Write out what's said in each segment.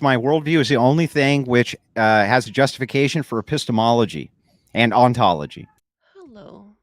My worldview is the only thing which has a justification for epistemology and ontology. Hello.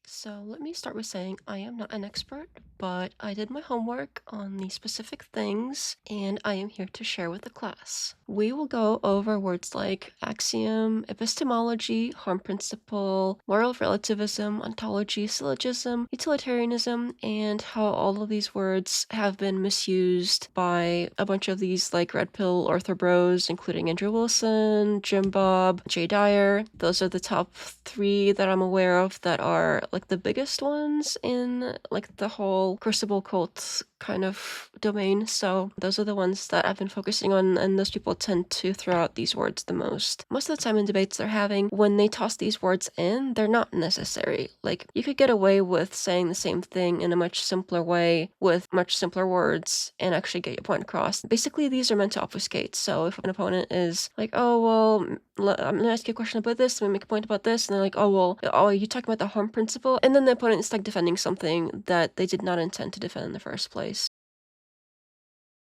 So let me start with saying I am not an expert, but I did my homework on these specific things, and I am here to share with the class. We will go over words like axiom, epistemology, harm principle, moral relativism, ontology, syllogism, utilitarianism, and how all of these words have been misused by a bunch of these like red pill orthobros, including Andrew Wilson, JimBob, Dyer. Those are the top 3 that I'm aware of that are like the biggest ones in like the whole Crucible Cult kind of domain. So those are the ones that I've been focusing on, and those people tend to throw out these words the most. Most of the time in debates they're having, when they toss these words in, they're not necessary. Like, you could get away with saying the same thing in a much simpler way with much simpler words and actually get your point across. Basically, these are meant to obfuscate. So if an opponent is like, oh, well, I'm going to ask you a question about this, I'm going to make a point about this, and they're like, are you talking about the harm principle? And then the opponent is like defending something that they did not intend to defend in the first place.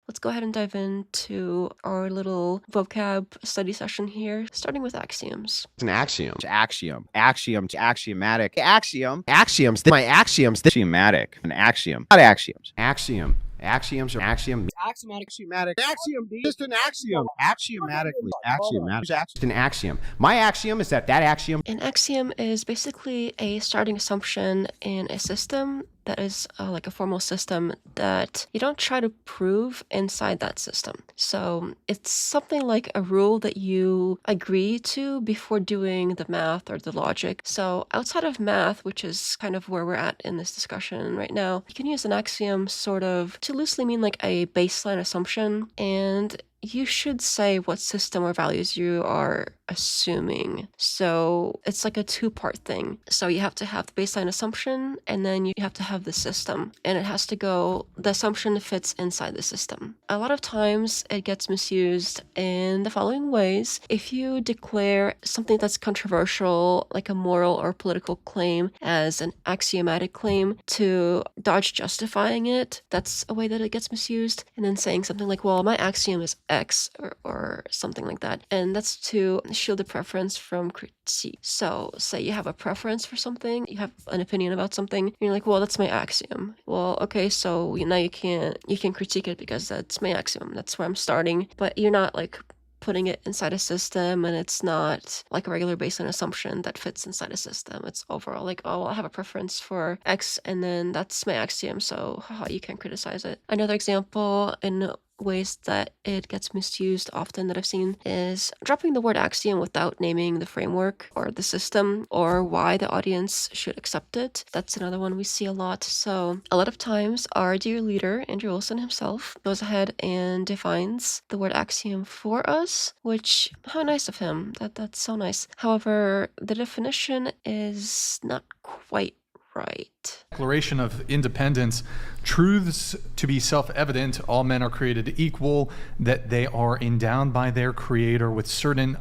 Let's go ahead and dive into our little vocab study session here, starting with axioms. It's an axiom. It's axiom. Axiom. It's axiomatic. Axiom. Axioms. My axioms. Axiomatic. An axiom. Not axioms. Axiom. Axioms are axiom. Axiomatic. Axiomatic. Axiom. Just an axiom. Axiomatically. Axiomatic. It's an axiom. My axiom is that axiom. An axiom is basically a starting assumption in a system that is like a formal system that you don't try to prove inside that system. So it's something like a rule that you agree to before doing the math or the logic. So outside of math, which is kind of where we're at in this discussion right now, you can use an axiom sort of to loosely mean like a baseline assumption, and you should say what system or values you are assuming. So it's like a 2-part thing. So you have to have the baseline assumption, and then you have to have the system. And it has to go, the assumption fits inside the system. A lot of times it gets misused in the following ways. If you declare something that's controversial, like a moral or political claim, as an axiomatic claim to dodge justifying it, that's a way that it gets misused. And then saying something like, well, my axiom is X or something like that. And that's to shield the preference from critique. So say you have a preference for something, you have an opinion about something, and you're like, well, that's my axiom. Well, okay, so now you can critique it because that's my axiom. That's where I'm starting. But you're not like putting it inside a system, and it's not like a regular baseline assumption that fits inside a system. It's overall like, oh, well, I have a preference for X, and then that's my axiom, so haha, you can't criticize it. Another example in ways that it gets misused often that I've seen is dropping the word axiom without naming the framework or the system or why the audience should accept it. That's another one we see a lot. So a lot of times our dear leader, Andrew Wilson himself, goes ahead and defines the word axiom for us, which, how nice of him. That's so nice. However, the definition is not quite right. Declaration of Independence, truths to be self-evident, all men are created equal, that they are endowed by their creator with certain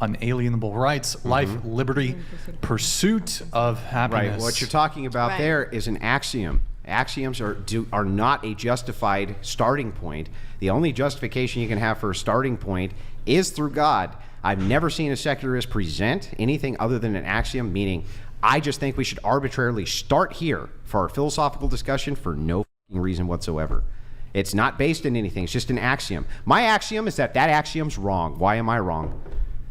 unalienable rights, life, liberty, pursuit of happiness. Right. What you're talking about there is an axiom. Axioms are not a justified starting point. The only justification you can have for a starting point is through God. I've never seen a secularist present anything other than an axiom, meaning I just think we should arbitrarily start here for our philosophical discussion for no reason whatsoever. It's not based in anything. It's just an axiom. My axiom is that axiom's wrong. Why am I wrong?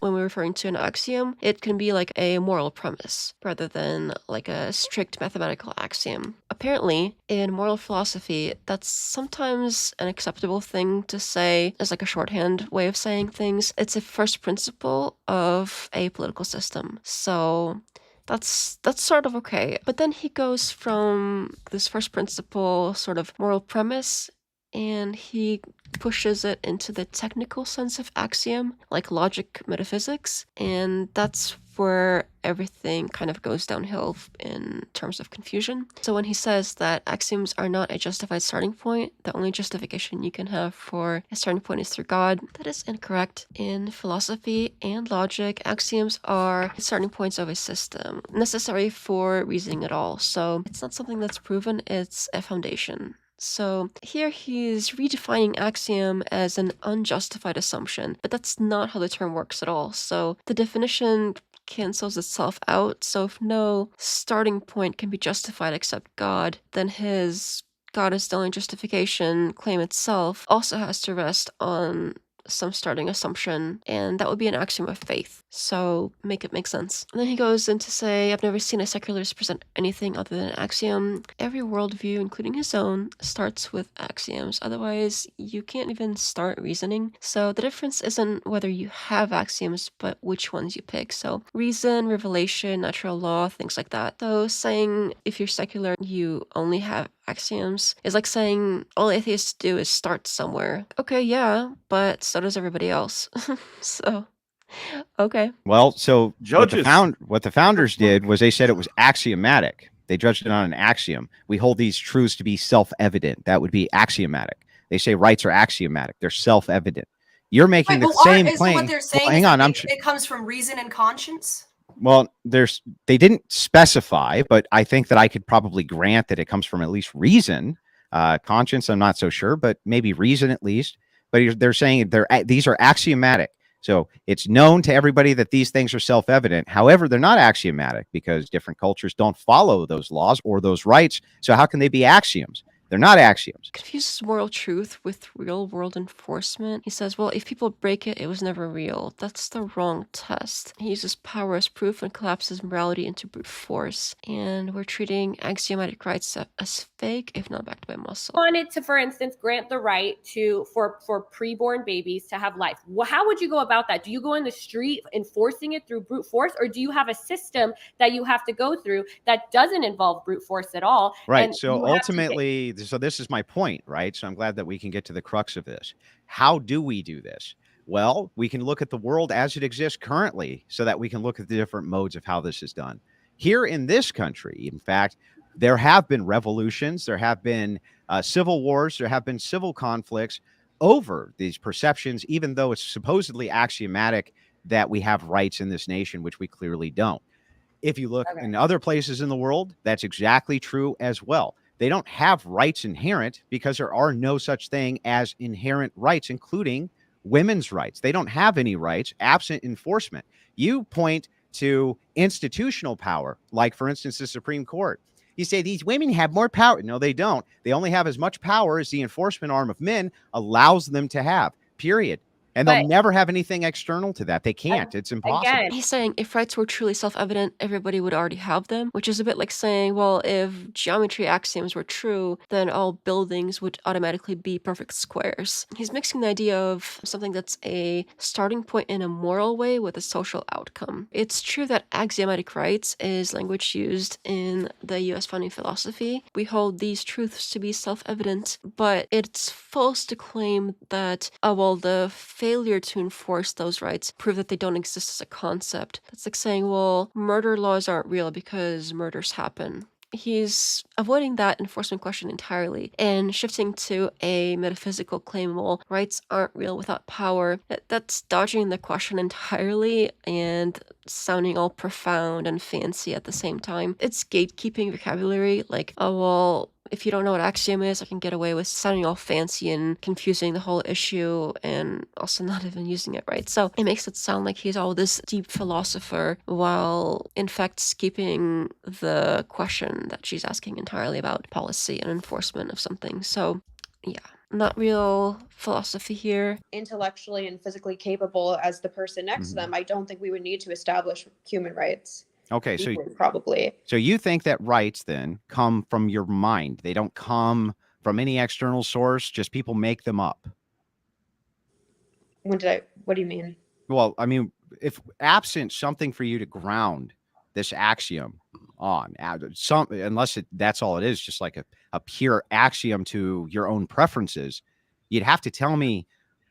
When we're referring to an axiom, it can be like a moral premise rather than like a strict mathematical axiom. Apparently, in moral philosophy, that's sometimes an acceptable thing to say as like a shorthand way of saying things. It's a first principle of a political system. So that's sort of okay. But then he goes from this first principle sort of moral premise, and he pushes it into the technical sense of axiom, like logic metaphysics, and that's where everything kind of goes downhill in terms of confusion. So when he says that axioms are not a justified starting point, the only justification you can have for a starting point is through God, that is incorrect. In philosophy and logic, axioms are starting points of a system, necessary for reasoning at all. So it's not something that's proven, it's a foundation. So here he's redefining axiom as an unjustified assumption, but that's not how the term works at all. So the definition cancels itself out. So if no starting point can be justified except God, then his God is the only justification claim itself also has to rest on some starting assumption, and that would be an axiom of faith. So make it make sense. And then he goes in to say, I've never seen a secularist present anything other than an axiom. Every worldview, including his own, starts with axioms. Otherwise, you can't even start reasoning. So the difference isn't whether you have axioms, but which ones you pick. So reason, revelation, natural law, things like that. So saying if you're secular, you only have axioms is like saying all atheists do is start somewhere. Okay, yeah, but so does everybody else. So, okay. Well, so Judges. what the founders did was they said it was axiomatic. They judged it on an axiom. We hold these truths to be self-evident. That would be axiomatic. They say rights are axiomatic. They're self-evident. You're making the same claim. What they're saying Well, hang on. it comes from reason and conscience? Well, they didn't specify, but I think that I could probably grant that it comes from at least reason. Conscience, I'm not so sure, but maybe reason at least. But they're saying these are axiomatic. So it's known to everybody that these things are self-evident. However, they're not axiomatic because different cultures don't follow those laws or those rights. So how can they be axioms? They're not axioms. Confuses moral truth with real world enforcement. He says, well, if people break it, it was never real. That's the wrong test. He uses power as proof and collapses morality into brute force. And we're treating axiomatic rights as fake, if not backed by muscle. Wanted to, for instance, grant the right for preborn babies to have life. Well, how would you go about that? Do you go in the street enforcing it through brute force, or do you have a system that you have to go through that doesn't involve brute force at all? Right. So ultimately, so this is my point, right? So I'm glad that we can get to the crux of this. How do we do this? Well, we can look at the world as it exists currently so that we can look at the different modes of how this is done. Here in this country, in fact, there have been revolutions, there have been civil wars, there have been civil conflicts over these perceptions, even though it's supposedly axiomatic that we have rights in this nation, which we clearly don't. If you look in other places in the world, that's exactly true as well. They don't have rights inherent because there are no such thing as inherent rights, including women's rights. They don't have any rights absent enforcement. You point to institutional power, like, for instance, the Supreme Court. You say these women have more power. No, they don't. They only have as much power as the enforcement arm of men allows them to have, period. And they'll never have anything external to that. They can't. It's impossible. Again, He's saying if rights were truly self-evident, everybody would already have them, which is a bit like saying, well, if geometry axioms were true, then all buildings would automatically be perfect squares. He's mixing the idea of something that's a starting point in a moral way with a social outcome. It's true that axiomatic rights is language used in the US founding philosophy. We hold these truths to be self-evident, but it's false to claim that, well, the failure to enforce those rights prove that they don't exist as a concept. That's like saying, well, murder laws aren't real because murders happen. He's avoiding that enforcement question entirely and shifting to a metaphysical claim, well, rights aren't real without power. That's dodging the question entirely and sounding all profound and fancy at the same time. It's gatekeeping vocabulary, like, oh, well, if you don't know what axiom is, I can get away with sounding all fancy and confusing the whole issue and also not even using it right. So it makes it sound like he's all this deep philosopher while in fact skipping the question that she's asking entirely about policy and enforcement of something. So yeah, not real philosophy here. Intellectually and physically capable as the person next to them, I don't think we would need to establish human rights. Okay, so probably. So you think that rights then come from your mind? They don't come from any external source, just people make them up. What do you mean? Well, I mean, if absent something for you to ground this axiom on, unless that's all it is, just like a pure axiom to your own preferences, you'd have to tell me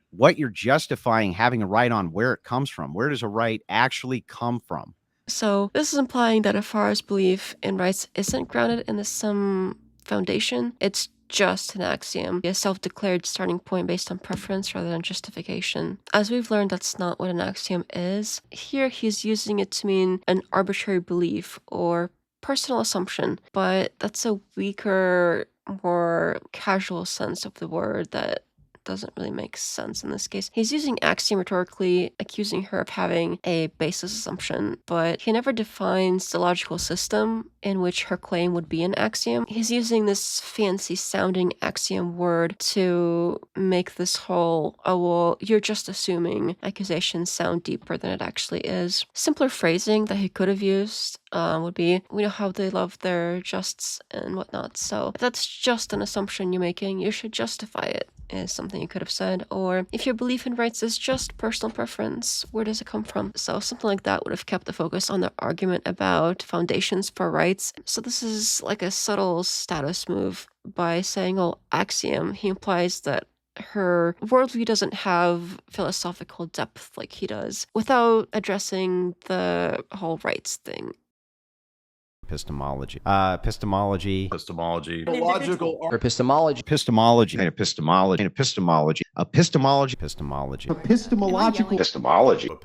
what you're justifying having a right on, where it comes from. Where does a right actually come from? So this is implying that Afara's belief in rights isn't grounded in some foundation. It's just an axiom, a self-declared starting point based on preference rather than justification. As we've learned, that's not what an axiom is. Here, he's using it to mean an arbitrary belief or personal assumption, but that's a weaker more casual sense of the word that doesn't really make sense in this case. He's using axiom rhetorically, accusing her of having a basis assumption, but he never defines the logical system in which her claim would be an axiom. He's using this fancy sounding axiom word to make this whole, oh, well, you're just assuming accusation sound deeper than it actually is. Simpler phrasing that he could have used would be, we know how they love their justs and whatnot. So if that's just an assumption you're making, you should justify it, is something you could have said. Or if your belief in rights is just personal preference, where does it come from? So something like that would have kept the focus on the argument about foundations for rights. So this is like a subtle status move by saying, oh, axiom. He implies that her worldview doesn't have philosophical depth like he does, without addressing the whole rights thing. Epistemology. Epistemology. Logical Epistemology. Epistemology. Epistemology. Epistemology. Epistemology. Epistemology. Epistemological.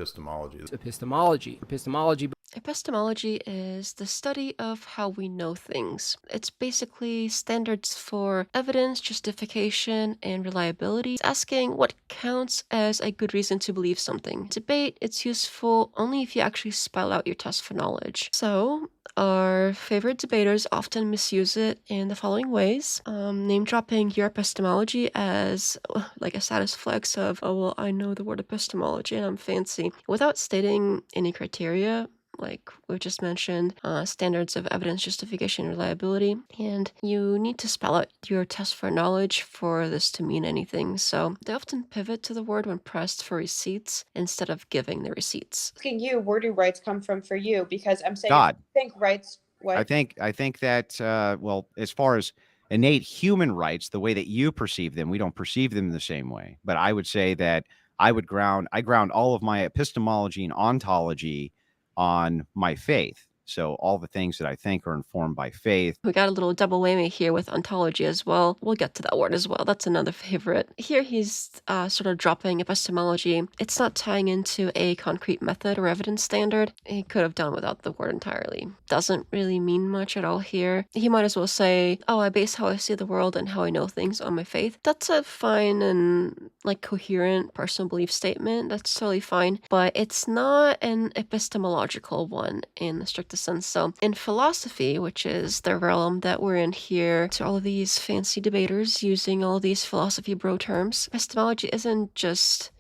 Epistemology. Epistemology. Epistemology is the study of how we know things. It's basically standards for evidence, justification, and reliability. It's asking what counts as a good reason to believe something. Debate, it's useful only if you actually spell out your test for knowledge. So, our favorite debaters often misuse it in the following ways. Name dropping your epistemology as like a status flex of, oh, well, I know the word epistemology and I'm fancy, without stating any criteria. Like we've just mentioned, standards of evidence, justification, reliability. And you need to spell out your test for knowledge for this to mean anything. So they often pivot to the word when pressed for receipts instead of giving the receipts. Asking you, where do rights come from for you? Because I'm saying, God. I think rights. What? I think that well, as far as innate human rights, the way that you perceive them, we don't perceive them the same way. But I would say that I ground all of my epistemology and ontology on my faith. So all the things that I think are informed by faith. We got a little double whammy here with ontology as well. We'll get to that word as well. That's another favorite. Here he's sort of dropping epistemology. It's not tying into a concrete method or evidence standard. He could have done without the word entirely. Doesn't really mean much at all here. He might as well say, oh, I base how I see the world and how I know things on my faith. That's a fine and like coherent personal belief statement. That's totally fine. But it's not an epistemological one in the strictest sense. So in philosophy, which is the realm that we're in here, to all of these fancy debaters using all these philosophy bro terms, epistemology isn't just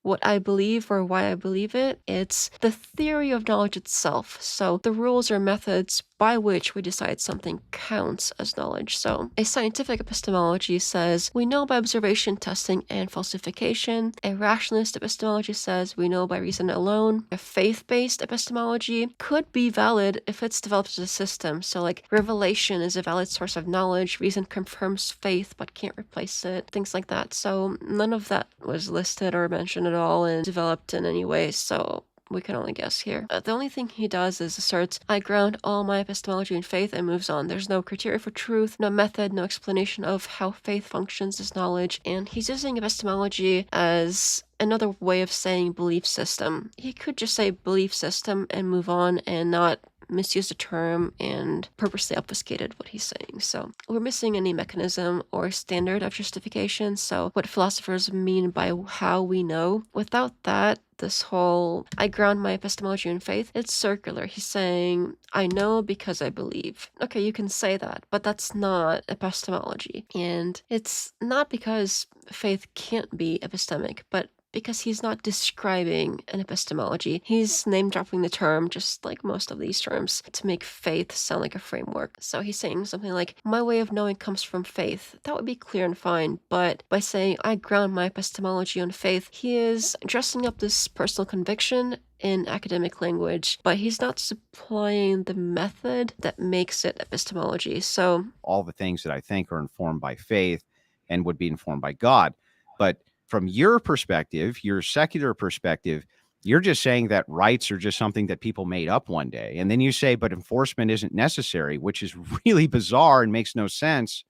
what I believe or why I believe it. It's the theory of knowledge itself. So the rules or methods by which we decide something counts as knowledge. So a scientific epistemology says we know by observation, testing, and falsification. A rationalist epistemology says we know by reason alone. A faith-based epistemology could be valid if it's developed as a system. So like revelation is a valid source of knowledge. Reason confirms faith but can't replace it. Things like that. So none of that was listed or mentioned at all and developed in any way. So we can only guess here. The only thing he does is asserts, I ground all my epistemology in faith, and moves on. There's no criteria for truth, no method, no explanation of how faith functions as knowledge, and he's using epistemology as another way of saying belief system. He could just say belief system and move on and not misused the term and purposely obfuscated what he's saying. So we're missing any mechanism or standard of justification. So what philosophers mean by how we know, without that, this whole I ground my epistemology in faith, it's circular. He's saying, I know because I believe. Okay, you can say that, but that's not epistemology. And it's not because faith can't be epistemic, but because he's not describing an epistemology. He's name-dropping the term, just like most of these terms, to make faith sound like a framework. So he's saying something like, my way of knowing comes from faith. That would be clear and fine, but by saying, I ground my epistemology on faith, he is dressing up this personal conviction in academic language, but he's not supplying the method that makes it epistemology. So all the things that I think are informed by faith and would be informed by God. But from your perspective, your secular perspective, you're just saying that rights are just something that people made up one day. And then you say, but enforcement isn't necessary, which is really bizarre and makes no sense.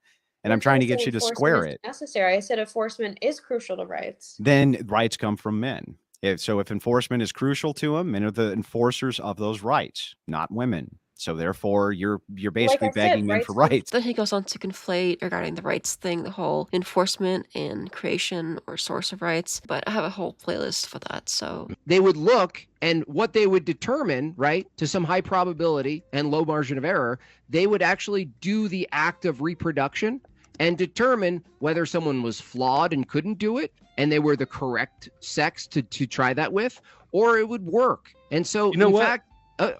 And I'm trying to get you to square it. Necessary. I said enforcement is crucial to rights. Then rights come from men. If enforcement is crucial to them, men are the enforcers of those rights, not women. So therefore, you're Like basically I said, begging them rights for don't rights. Then he goes on to conflate regarding the rights thing, the whole enforcement and creation or source of rights. But I have a whole playlist for that. So They would look, and what they would determine, right, to some high probability and low margin of error, they would actually do the act of reproduction and determine whether someone was flawed and couldn't do it, and they were the correct sex to try that with, or it would work. And so, You know in what? fact,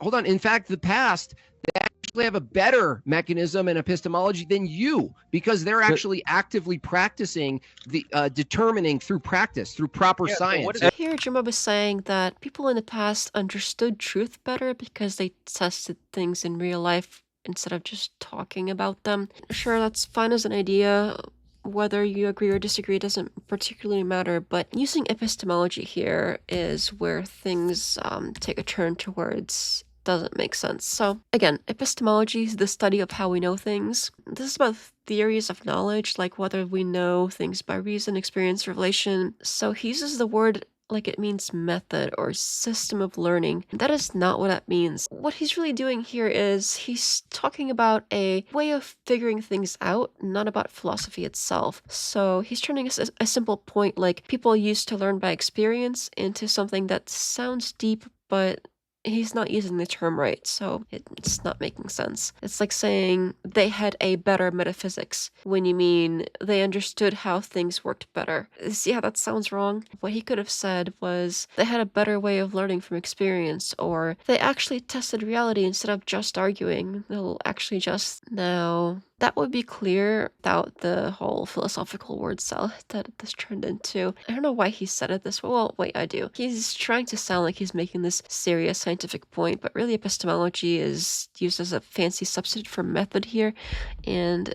hold on. In fact, the past, they actually have a better mechanism and epistemology than you, because they're actually actively practicing the determining through practice, through proper science. here, JimBob is saying that people in the past understood truth better because they tested things in real life instead of just talking about them. Sure, that's fine as an idea. Whether you agree or disagree doesn't particularly matter, but using epistemology here is where things take a turn towards doesn't make sense. So again, epistemology is the study of how we know things. This is about theories of knowledge, like whether we know things by reason, experience, revelation. So he uses the word like it means method or system of learning. That is not what that means. What he's really doing here is he's talking about a way of figuring things out, not about philosophy itself. So he's turning a simple point like people used to learn by experience into something that sounds deep, but he's not using the term right, so it's not making sense. It's like saying they had a better metaphysics when you mean they understood how things worked better. See how that sounds wrong? What he could have said was they had a better way of learning from experience, or they actually tested reality instead of just arguing. They'll actually just now. That would be clear without the whole philosophical word salad that this turned into. I don't know why he said it this way. Well, wait, I do. He's trying to sound like he's making this serious scientific point, but really epistemology is used as a fancy substitute for method here, and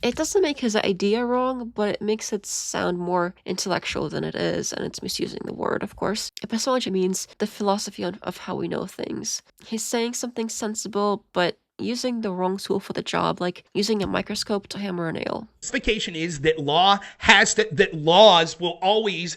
it doesn't make his idea wrong, but it makes it sound more intellectual than it is, and it's misusing the word, of course. Epistemology means the philosophy of how we know things. He's saying something sensible, but using the wrong tool for the job, like using a microscope to hammer a nail. Justification is that that laws will always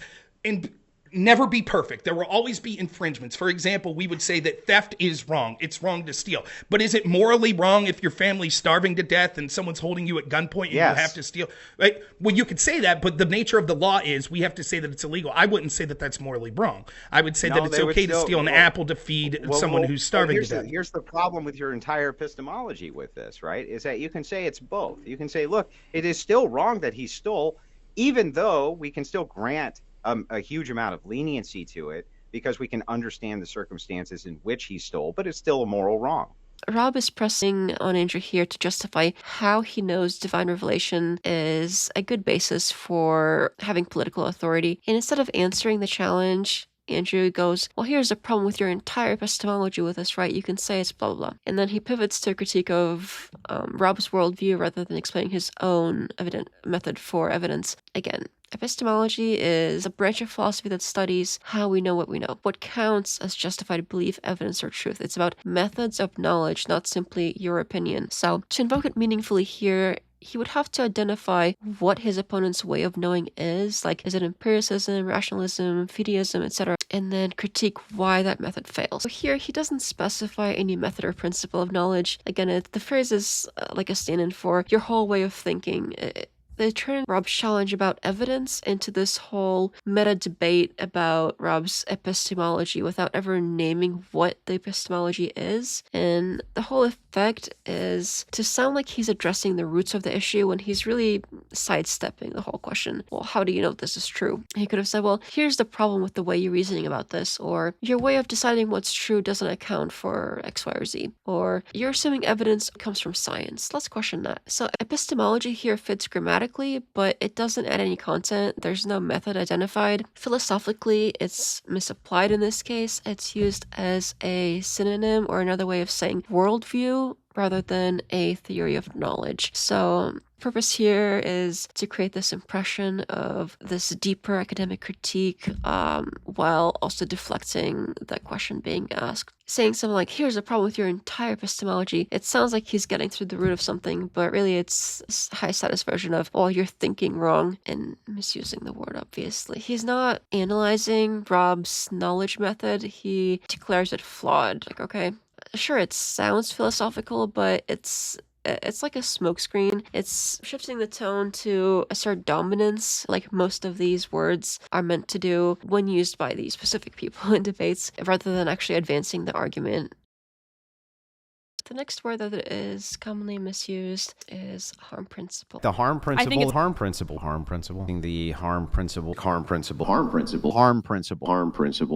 never be perfect. There will always be infringements. For example, we would say that theft is wrong. It's wrong to steal. But is it morally wrong if your family's starving to death and someone's holding you at gunpoint and you have to steal? Right? Well, you could say that, but the nature of the law is we have to say that it's illegal. I wouldn't say that that's morally wrong. I would say that it's okay to steal an apple to feed someone who's starving to death. Here's the problem with your entire epistemology with this, right? Is that you can say it's both. You can say, look, it is still wrong that he stole, even though we can still grant a huge amount of leniency to it because we can understand the circumstances in which he stole, but it's still a moral wrong. Rob is pressing on Andrew here to justify how he knows divine revelation is a good basis for having political authority. And instead of answering the challenge, Andrew goes, well, here's the problem with your entire epistemology with this, right? You can say it's blah, blah, blah. And then he pivots to a critique of Rob's worldview rather than explaining his own method for evidence. Again, epistemology is a branch of philosophy that studies how we know what we know. What counts as justified belief, evidence, or truth. It's about methods of knowledge, not simply your opinion. So to invoke it meaningfully here, he would have to identify what his opponent's way of knowing is, like is it empiricism, rationalism, fideism, etc., and then critique why that method fails. So here, he doesn't specify any method or principle of knowledge. Again, the phrase is like a stand-in for your whole way of thinking. They turn Rob's challenge about evidence into this whole meta debate about Rob's epistemology without ever naming what the epistemology is. And the whole effect is to sound like he's addressing the roots of the issue when he's really sidestepping the whole question. Well, how do you know this is true? He could have said, well, here's the problem with the way you're reasoning about this, or your way of deciding what's true doesn't account for X, Y, or Z, or you're assuming evidence comes from science. Let's question that. So epistemology here fits grammatically, but it doesn't add any content. There's no method identified. Philosophically, it's misapplied in this case. It's used as a synonym or another way of saying worldview rather than a theory of knowledge. So purpose here is to create this impression of this deeper academic critique while also deflecting the question being asked. Saying something like, here's the problem with your entire epistemology. It sounds like he's getting through the root of something, but really it's a high status version of, oh, you're thinking wrong, and misusing the word, obviously. He's not analyzing Rob's knowledge method. He declares it flawed. Like, okay, Sure, it sounds philosophical, but it's like a smokescreen. It's shifting the tone to assert dominance, like most of these words are meant to do when used by these specific people in debates, rather than actually advancing the argument. The next word that is commonly misused is harm principle. The harm principle, The harm principle, harm principle.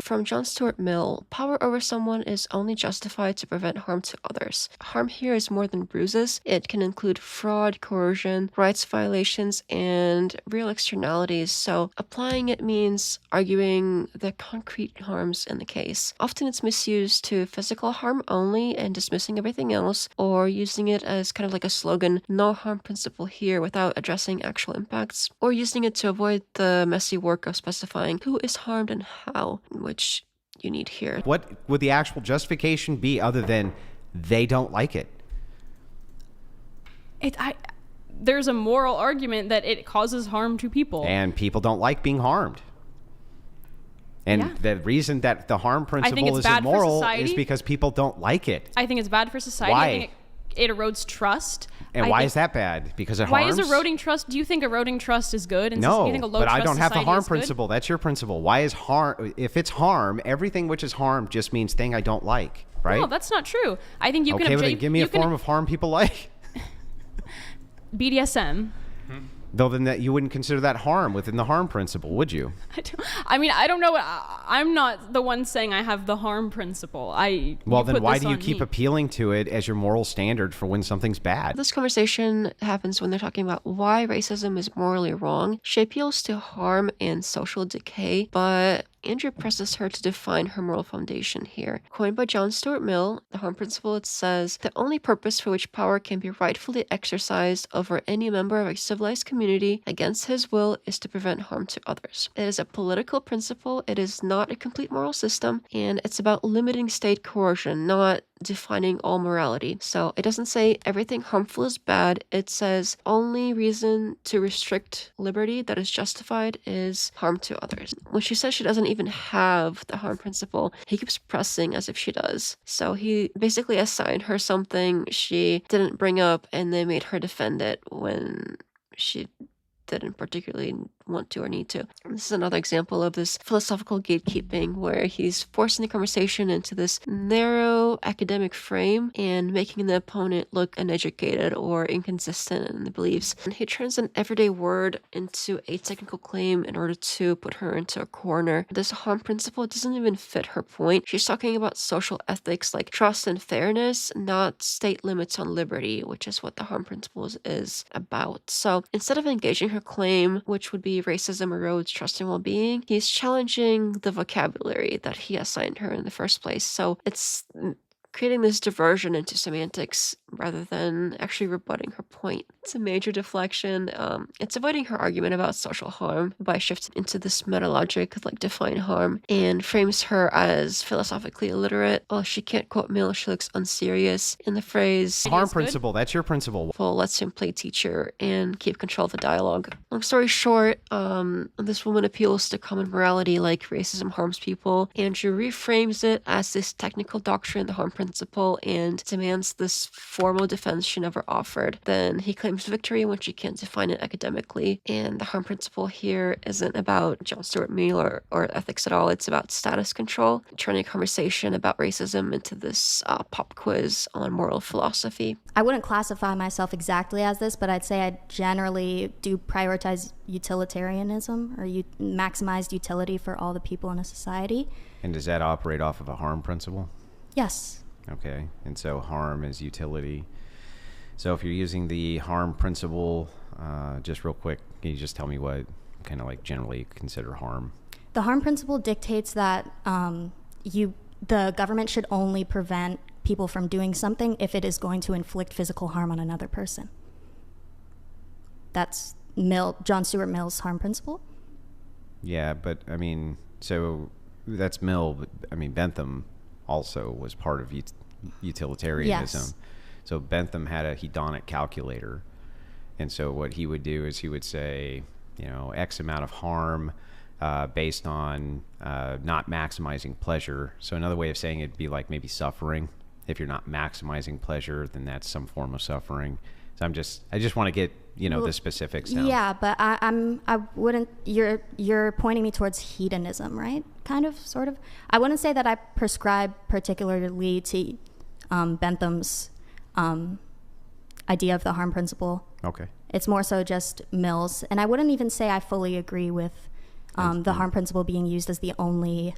From John Stuart Mill, power over someone is only justified to prevent harm to others. Harm here is more than bruises. It can include fraud, coercion, rights violations, and real externalities. So applying it means arguing the concrete harms in the case. Often it's misused to physical harm only and dismissing everything else, or using it as kind of like a slogan, no harm principle here, without addressing actual impacts, or using it to avoid the messy work of specifying who is harmed and how, which you need here. What would the actual justification be other than they don't like it? There's a moral argument that it causes harm to people. And people don't like being harmed. And the reason that the harm principle is immoral is because people don't like it. I think it's bad for society. Why? I think it erodes trust. And why is that bad? Because it harms? Why is eroding trust? Do you think eroding trust is good? No, you think a low but I trust don't have the society harm is good? principle. That's your principle. Why is harm? If it's harm, everything which is harm just means thing I don't like, right? No, that's not true. I think you can Okay, object. well then give me a form of harm people like. BDSM. Though then that you wouldn't consider that harm within the harm principle, would you? I mean, I don't know. I'm not the one saying I have the harm principle. Well, then why do you keep appealing to it as your moral standard for when something's bad? This conversation happens when they're talking about why racism is morally wrong. She appeals to harm and social decay, but Andrew presses her to define her moral foundation here. Coined by John Stuart Mill, the harm principle, it says, the only purpose for which power can be rightfully exercised over any member of a civilized community against his will is to prevent harm to others. It is a political principle, it is not a complete moral system, and it's about limiting state coercion, not defining all morality. So it doesn't say everything harmful is bad, it says only reason to restrict liberty that is justified is harm to others. When she says she doesn't even have the harm principle, he keeps pressing as if she does. So he basically assigned her something she didn't bring up and they made her defend it when she didn't particularly want to or need to. This is another example of this philosophical gatekeeping where he's forcing the conversation into this narrow academic frame and making the opponent look uneducated or inconsistent in the beliefs. And he turns an everyday word into a technical claim in order to put her into a corner. This harm principle doesn't even fit her point. She's talking about social ethics like trust and fairness, not state limits on liberty, which is what the harm principle is about. So instead of engaging her claim, which would be racism erodes trust and well-being, he's challenging the vocabulary that he assigned her in the first place. So it's creating this diversion into semantics rather than actually rebutting her point. It's a major deflection. It's avoiding her argument about social harm by shifting into this meta logic, like define harm, and frames her as philosophically illiterate. Oh, she can't quote Mill, she looks unserious. In the phrase, harm principle, that's your principle. Well, lets him play teacher and keep control of the dialogue. Long story short, this woman appeals to common morality like racism harms people. Andrew reframes it as this technical doctrine, the harm principle, and demands this formal defense she never offered. Then he claims victory when she can't define it academically. And the harm principle here isn't about John Stuart Mill or ethics at all. It's about status control, turning a conversation about racism into this pop quiz on moral philosophy. I wouldn't classify myself exactly as this, but I'd say I generally do prioritize utilitarianism or maximized utility for all the people in a society. And does that operate off of a harm principle? Yes. Okay, and so harm is utility. So if you're using the harm principle, just real quick, can you just tell me what kind of like generally consider harm? The harm principle dictates that the government should only prevent people from doing something if it is going to inflict physical harm on another person. That's John Stuart Mill's harm principle. Yeah, but I mean, so that's Mill, but I mean, Bentham also was part of utilitarianism. Yes. So Bentham had a hedonic calculator. And so what he would do is he would say, X amount of harm based on not maximizing pleasure. So another way of saying it'd be like maybe suffering. If you're not maximizing pleasure, then that's some form of suffering. So I just want to get, the specifics down. Yeah, but I wouldn't, you're pointing me towards hedonism, right? Kind of, sort of. I wouldn't say that I prescribe particularly to Bentham's idea of the harm principle. Okay. It's more so just Mill's. And I wouldn't even say I fully agree with the harm principle being used as the only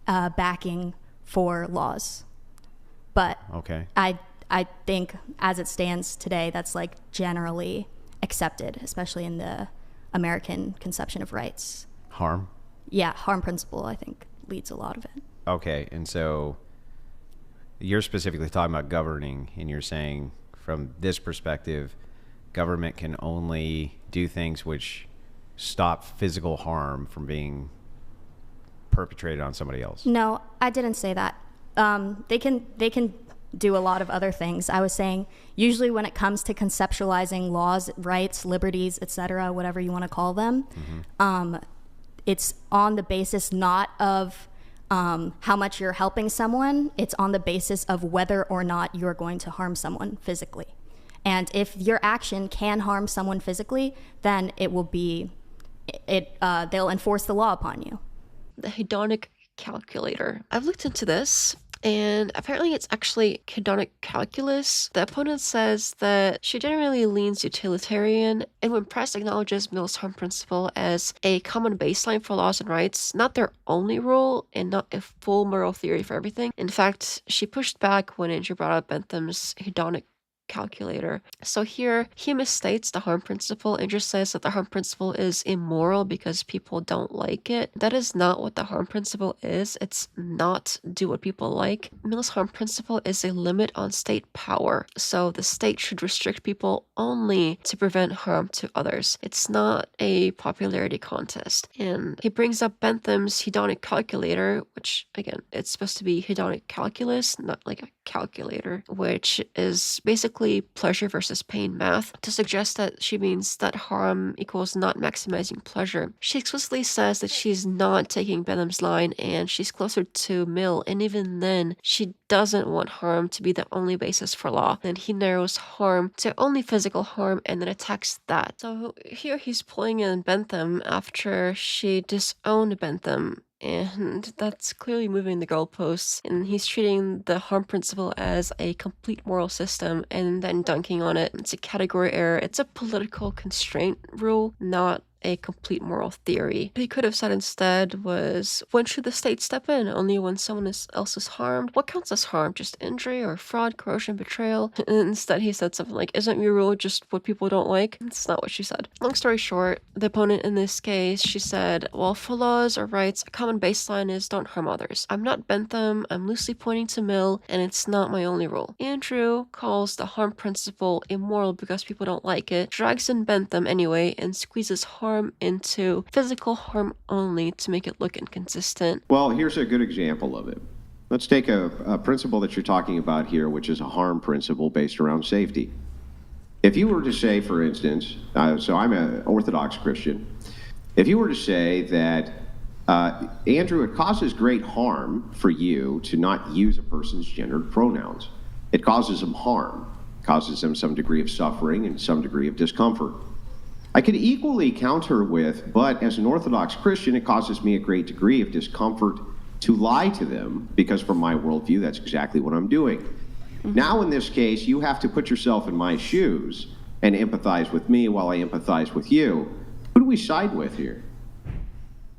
backing for laws. But okay. I think as it stands today, that's like generally accepted, especially in the American conception of rights. Harm? Yeah, harm principle, I think, leads a lot of it. Okay, and so you're specifically talking about governing, and you're saying from this perspective, government can only do things which stop physical harm from being perpetrated on somebody else. No, I didn't say that. They can do a lot of other things. I was saying usually when it comes to conceptualizing laws, rights, liberties, etc., whatever you want to call them, it's on the basis not of how much you're helping someone. It's on the basis of whether or not you're going to harm someone physically. And if your action can harm someone physically, then it will be, they'll enforce the law upon you. The hedonic calculator. I've looked into this, and apparently it's actually hedonic calculus. The opponent says that she generally leans utilitarian, and when pressed acknowledges Mill's harm principle as a common baseline for laws and rights, not their only rule and not a full moral theory for everything. In fact, she pushed back when Andrew brought up Bentham's hedonic calculator. So here he misstates the harm principle and just says that the harm principle is immoral because people don't like it. That is not what the harm principle is. It's not do what people like. Mill's harm principle is a limit on state power. So the state should restrict people only to prevent harm to others. It's not a popularity contest. And he brings up Bentham's hedonic calculator, which again, it's supposed to be hedonic calculus, not like a calculator, which is basically pleasure versus pain math, to suggest that she means that harm equals not maximizing pleasure. She explicitly says that she's not taking Bentham's line and she's closer to Mill, and even then she doesn't want harm to be the only basis for law. And he narrows harm to only physical harm and then attacks that. So here he's pulling in Bentham after she disowned Bentham. And that's clearly moving the goalposts. And he's treating the harm principle as a complete moral system and then dunking on it. It's a category error. It's a political constraint rule, not a complete moral theory. What he could have said instead was, when should the state step in? Only when someone else is harmed? What counts as harm? Just injury or fraud, coercion, betrayal? And instead he said something like, isn't your rule just what people don't like? That's not what she said. Long story short, the opponent in this case, she said, well, for laws or rights, a common baseline is don't harm others. I'm not Bentham, I'm loosely pointing to Mill, and it's not my only rule. Andrew calls the harm principle immoral because people don't like it, drags in Bentham anyway, and squeezes harm into physical harm only to make it look inconsistent. Well, here's a good example of it. Let's take a principle that you're talking about here, which is a harm principle based around safety. If you were to say, for instance, so I'm an Orthodox Christian, if you were to say that, Andrew, it causes great harm for you to not use a person's gendered pronouns. It causes them harm, causes them some degree of suffering and some degree of discomfort. I could equally counter with, but as an Orthodox Christian, it causes me a great degree of discomfort to lie to them, because from my worldview, that's exactly what I'm doing. Mm-hmm. Now, in this case, you have to put yourself in my shoes and empathize with me while I empathize with you. Who do we side with here?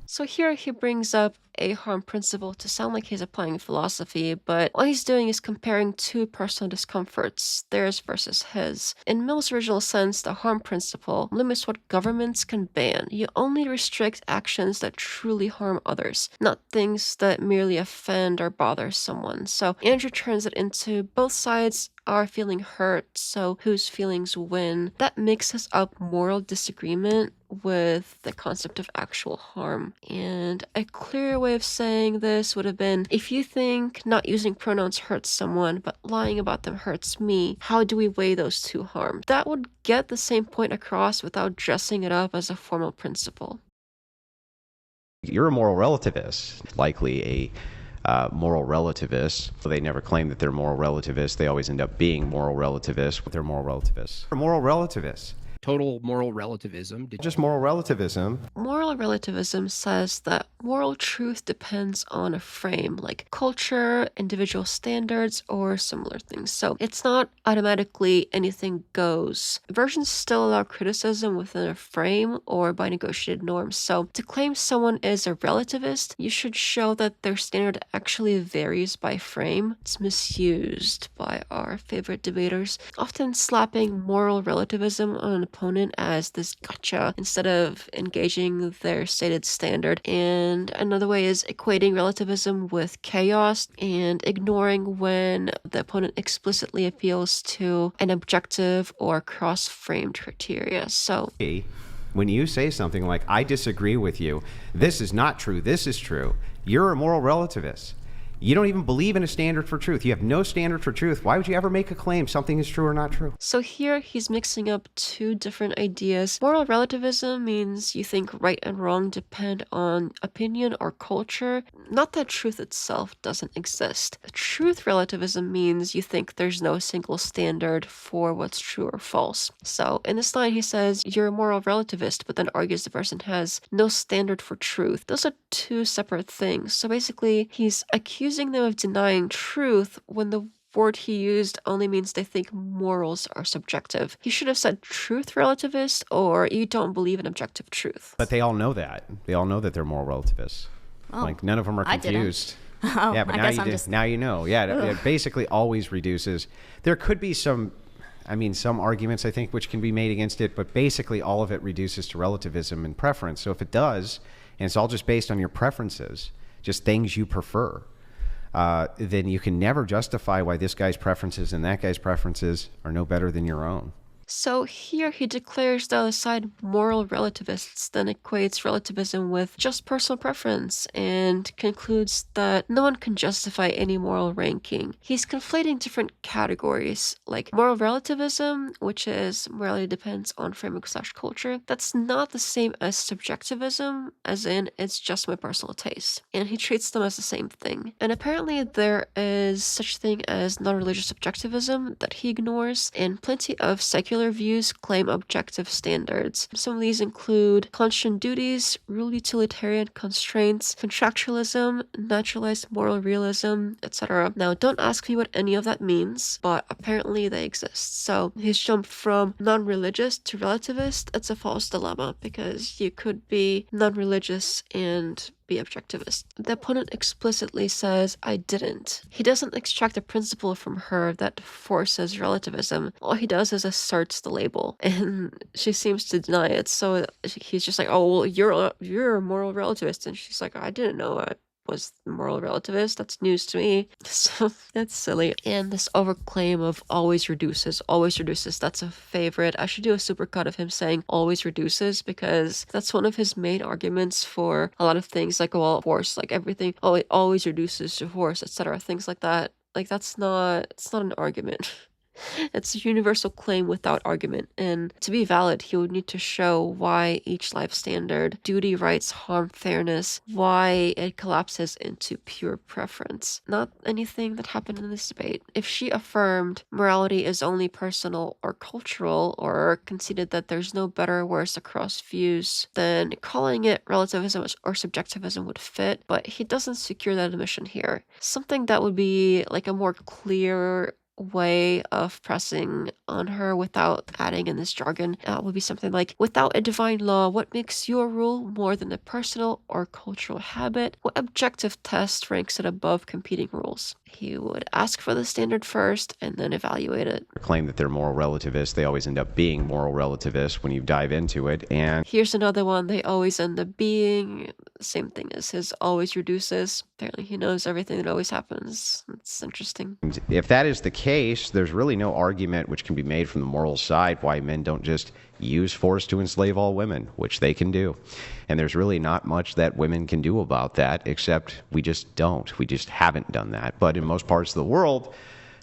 So here he brings up a harm principle to sound like he's applying philosophy, but all he's doing is comparing two personal discomforts, theirs versus his. In Mill's original sense, the harm principle limits what governments can ban. You only restrict actions that truly harm others, not things that merely offend or bother someone. So Andrew turns it into both sides are feeling hurt, so whose feelings win. That mixes up moral disagreement with the concept of actual harm. And a clear way of saying this would have been, if you think not using pronouns hurts someone, but lying about them hurts me, how do we weigh those two harms? That would get the same point across without dressing it up as a formal principle. You're a moral relativist, likely moral relativists. So they never claim that they're moral relativists. They always end up being moral relativists. They're moral relativists. Moral relativists. Total moral relativism. Just moral relativism. Moral relativism says that moral truth depends on a frame, like culture, individual standards, or similar things. So it's not automatically anything goes. Versions still allow criticism within a frame or by negotiated norms. So to claim someone is a relativist, you should show that their standard actually varies by frame. It's misused by our favorite debaters, often slapping moral relativism on an opponent as this gotcha instead of engaging their stated standard. And another way is equating relativism with chaos and ignoring when the opponent explicitly appeals to an objective or cross-framed criteria. So when you say something like, I disagree with you, this is not true, this is true, you're a moral relativist. You don't even believe in a standard for truth. You have no standard for truth. Why would you ever make a claim something is true or not true? So here he's mixing up two different ideas. Moral relativism means you think right and wrong depend on opinion or culture, not that truth itself doesn't exist. Truth relativism means you think there's no single standard for what's true or false. So in this line he says you're a moral relativist, but then argues the person has no standard for truth. Those are two separate things. So basically he's accusing them of denying truth when the word he used only means they think morals are subjective. He should have said truth relativist or you don't believe in objective truth. But they all know that. They all know that they're moral relativists. Oh, like none of them are confused. Oh, yeah, but now you know. Yeah, it basically always reduces. There could be some arguments I think which can be made against it, but basically all of it reduces to relativism and preference. So if it does, and it's all just based on your preferences, just things you prefer, then you can never justify why this guy's preferences and that guy's preferences are no better than your own. So here he declares the other side moral relativists, then equates relativism with just personal preference and concludes that no one can justify any moral ranking. He's conflating different categories, like moral relativism, which is morality depends on framework/culture. That's not the same as subjectivism, as in it's just my personal taste. And he treats them as the same thing. And apparently there is such thing as non-religious subjectivism that he ignores, and plenty of secular views claim objective standards. Some of these include conscience duties, rule utilitarian constraints, contractualism, naturalized moral realism, etc. Now, don't ask me what any of that means, but apparently they exist. So he's jumped from non-religious to relativist. It's a false dilemma because you could be non-religious and be objectivist. The opponent explicitly says, I didn't. He doesn't extract a principle from her that forces relativism. All he does is asserts the label, and she seems to deny it. So he's just like, oh, well, you're a moral relativist. And she's like, I didn't know I was the moral relativist. That's news to me. So that's silly. And this overclaim of always reduces, that's a favorite. I should do a supercut of him saying always reduces, because that's one of his main arguments for a lot of things, like, well, force, like everything, oh, it always reduces to force, etc. Things like that. Like, it's not an argument. It's a universal claim without argument, and to be valid, he would need to show why each life standard, duty, rights, harm, fairness, why it collapses into pure preference. Not anything that happened in this debate. If she affirmed morality is only personal or cultural, or conceded that there's no better or worse across views, then calling it relativism or subjectivism would fit, but he doesn't secure that admission here. Something that would be like a more clear way of pressing on her without adding in this jargon would be something like, without a divine law, what makes your rule more than a personal or cultural habit? What objective test ranks it above competing rules? He would ask for the standard first and then evaluate it. Claim that they're moral relativists. They always end up being moral relativists when you dive into it. And here's another one. They always end up being the same thing as his always reduces. Apparently he knows everything that always happens. It's interesting. If that is the case, there's really no argument which can be made from the moral side why men don't just use force to enslave all women, which they can do. And there's really not much that women can do about that, except we just don't. We just haven't done that. But in most parts of the world,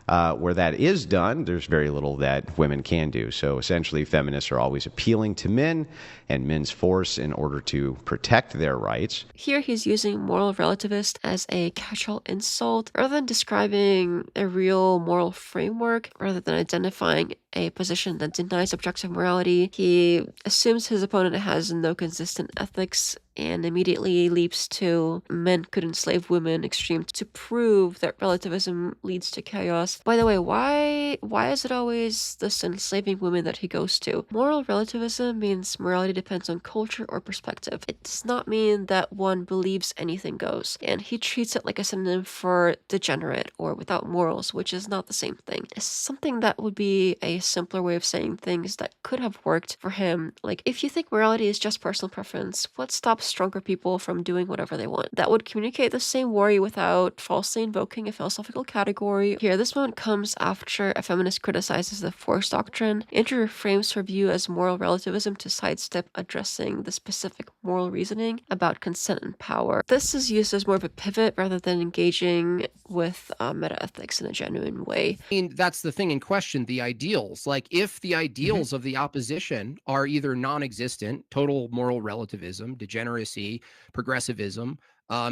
Where that is done, there's very little that women can do. So essentially, feminists are always appealing to men and men's force in order to protect their rights. Here he's using moral relativist as a catch-all insult rather than describing a real moral framework, rather than identifying a position that denies objective morality. He assumes his opponent has no consistent ethics and immediately leaps to men could enslave women extreme to prove that relativism leads to chaos. By the way, why is it always this enslaving women that he goes to? Moral relativism means morality depends on culture or perspective. It does not mean that one believes anything goes, and he treats it like a synonym for degenerate or without morals, which is not the same thing. It's something that would be a simpler way of saying things that could have worked for him. Like, if you think morality is just personal preference, what stops stronger people from doing whatever they want? That would communicate the same worry without falsely invoking a philosophical category. Here, this moment comes after a feminist criticizes the force doctrine and reframes her view as moral relativism to sidestep addressing the specific moral reasoning about consent and power. This is used as more of a pivot rather than engaging with metaethics in a genuine way. I mean, that's the thing in question, the ideals. Like, if the ideals of the opposition are either non-existent, total moral relativism, degeneracy, progressivism,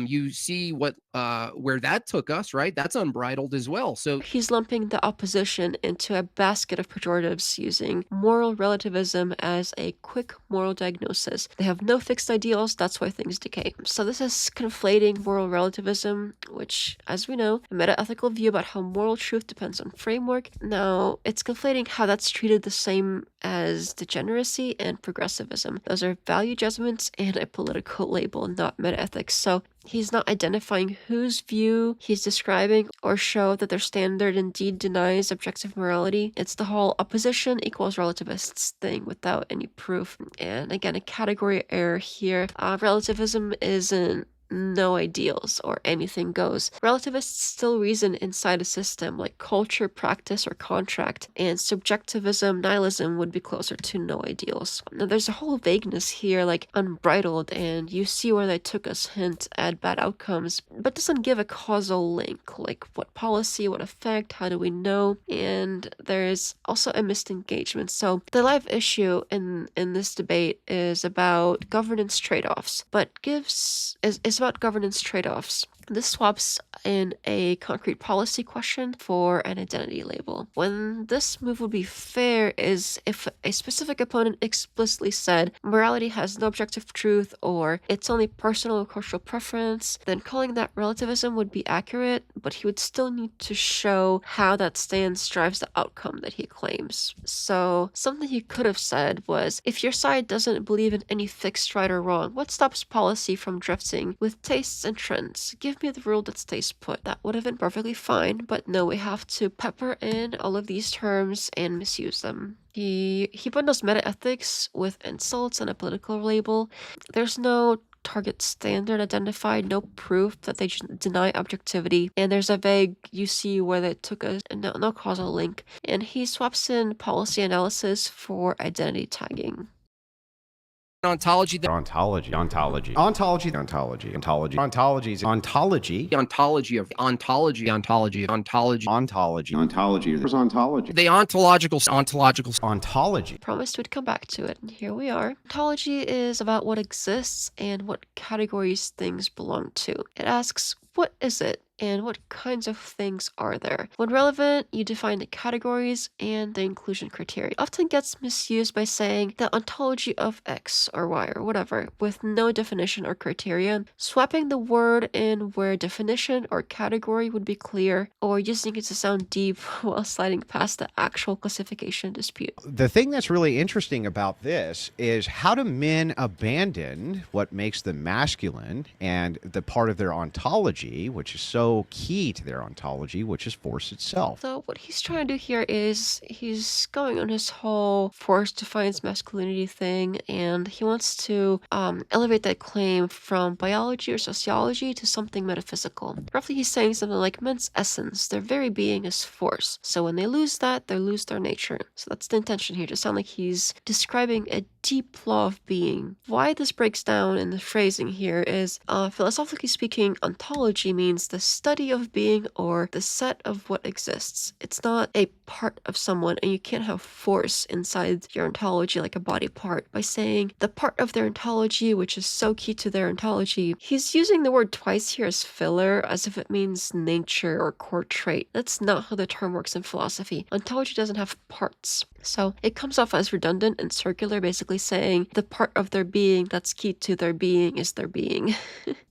you see what where that took us, right? That's unbridled as well. So he's lumping the opposition into a basket of pejoratives, using moral relativism as a quick moral diagnosis. They have no fixed ideals, that's why things decay. So this is conflating moral relativism, which, as we know, a meta-ethical view about how moral truth depends on framework. Now, it's conflating how that's treated the same as degeneracy and progressivism. Those are value judgments and a political label, not meta-ethics. So he's not identifying whose view he's describing or show that their standard indeed denies objective morality. It's the whole opposition equals relativists thing without any proof. And again, a category error here. Relativism isn't no ideals or anything goes. Relativists still reason inside a system like culture, practice, or contract, and subjectivism, nihilism would be closer to no ideals. Now, there's a whole vagueness here, like unbridled, and you see where they took us hint at bad outcomes, but doesn't give a causal link, like what policy, what effect, how do we know? And there's also a missed engagement. So the live issue in this debate is about governance trade-offs, but is about governance trade-offs. This swaps in a concrete policy question for an identity label. When this move would be fair is if a specific opponent explicitly said morality has no objective truth or it's only personal or cultural preference, then calling that relativism would be accurate, but he would still need to show how that stance drives the outcome that he claims. So something he could have said was, if your side doesn't believe in any fixed right or wrong, what stops policy from drifting with tastes and trends? Give me the rule that stays put. That would have been perfectly fine, but no, we have to pepper in all of these terms and misuse them. He bundles meta-ethics with insults and a political label. There's no target standard identified, no proof that they deny objectivity, and there's a vague you see where they took no causal link, and he swaps in policy analysis for identity tagging. Ontology. Ontology. Ontology. Ontology. Ontology. Ontology. Ontologies. Ontology. Ontology of ontology. Ontology. Ontology. Ontology. Ontology. There's ontology. The ontological. Ontology. Promised we'd come back to it, and here we are. Ontology is about what exists and what categories things belong to. It asks, what is it? And what kinds of things are there? When relevant, you define the categories and the inclusion criteria. Often gets misused by saying the ontology of X or Y or whatever, with no definition or criterion, swapping the word in where definition or category would be clear, or using it to sound deep while sliding past the actual classification dispute. The thing that's really interesting about this is how do men abandon what makes them masculine and the part of their ontology, which is so key to their ontology, which is force itself. So what he's trying to do here is he's going on his whole force defines masculinity thing, and he wants to elevate that claim from biology or sociology to something metaphysical. Roughly, he's saying something like men's essence, their very being is force. So when they lose that, they lose their nature. So that's the intention here, to sound like he's describing a deep law of being. Why this breaks down in the phrasing here is, philosophically speaking, ontology means the study of being or the set of what exists. It's not a part of someone, and you can't have force inside your ontology like a body part. By saying the part of their ontology, which is so key to their ontology, he's using the word twice here as filler, as if it means nature or core trait. That's not how the term works in philosophy. Ontology doesn't have parts. So it comes off as redundant and circular, basically saying the part of their being that's key to their being is their being.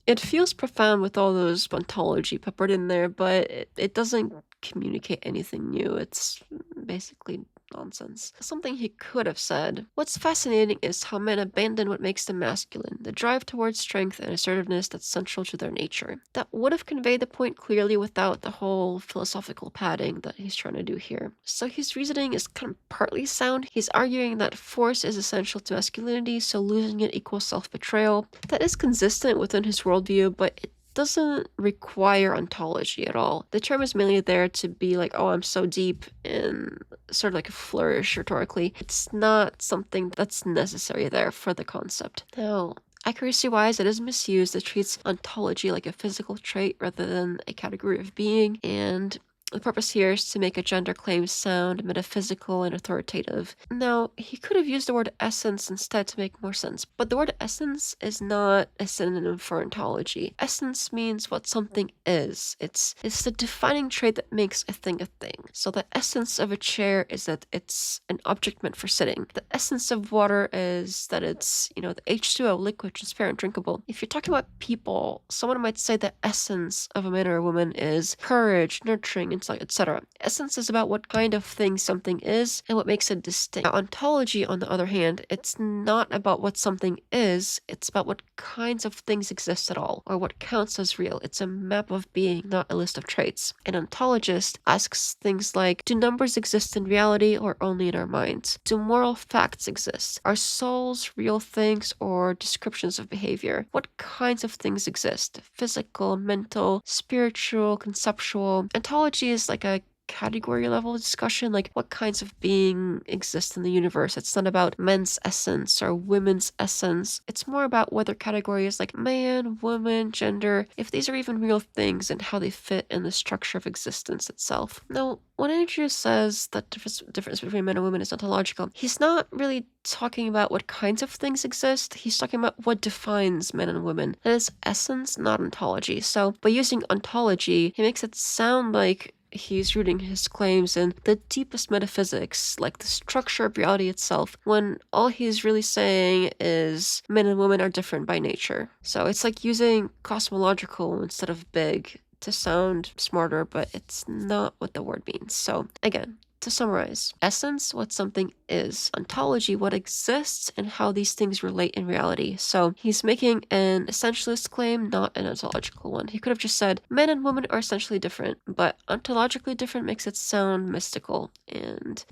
It feels profound with all those ontology peppered in there, but it doesn't communicate anything new. It's basically nonsense. Something he could have said. What's fascinating is how men abandon what makes them masculine, the drive towards strength and assertiveness that's central to their nature. That would have conveyed the point clearly without the whole philosophical padding that he's trying to do here. So his reasoning is kind of partly sound. He's arguing that force is essential to masculinity, so losing it equals self-betrayal. That is consistent within his worldview, but it doesn't require ontology at all. The term is mainly there to be like, oh, I'm so deep, and sort of like a flourish rhetorically. It's not something that's necessary there for the concept. Now, accuracy-wise, it is misused. It treats ontology like a physical trait rather than a category of being, and the purpose here is to make a gender claim sound metaphysical and authoritative. Now, he could have used the word essence instead to make more sense, but the word essence is not a synonym for ontology. Essence means what something is. It's the defining trait that makes a thing a thing. So the essence of a chair is that it's an object meant for sitting. The essence of water is that it's, the H2O, liquid, transparent, drinkable. If you're talking about people, someone might say the essence of a man or a woman is courage, nurturing, etc. Essence is about what kind of thing something is and what makes it distinct. Now, ontology, on the other hand, it's not about what something is, it's about what kinds of things exist at all, or what counts as real. It's a map of being, not a list of traits. An ontologist asks things like, do numbers exist in reality or only in our minds? Do moral facts exist? Are souls real things or descriptions of behavior? What kinds of things exist? Physical, mental, spiritual, conceptual. Ontology is like a category level discussion, like what kinds of being exist in the universe. It's not about men's essence or women's essence. It's more about whether categories like man, woman, gender, if these are even real things and how they fit in the structure of existence itself. Now, when Andrew says that the difference between men and women is ontological, he's not really talking about what kinds of things exist. He's talking about what defines men and women. That is essence, not ontology. So by using ontology, he makes it sound like he's rooting his claims in the deepest metaphysics, like the structure of reality itself, when all he's really saying is men and women are different by nature. So it's like using cosmological instead of big to sound smarter, but it's not what the word means. So again, to summarize, essence, what something is. Ontology, what exists and how these things relate in reality. So he's making an essentialist claim, not an ontological one. He could have just said, men and women are essentially different, but ontologically different makes it sound mystical. And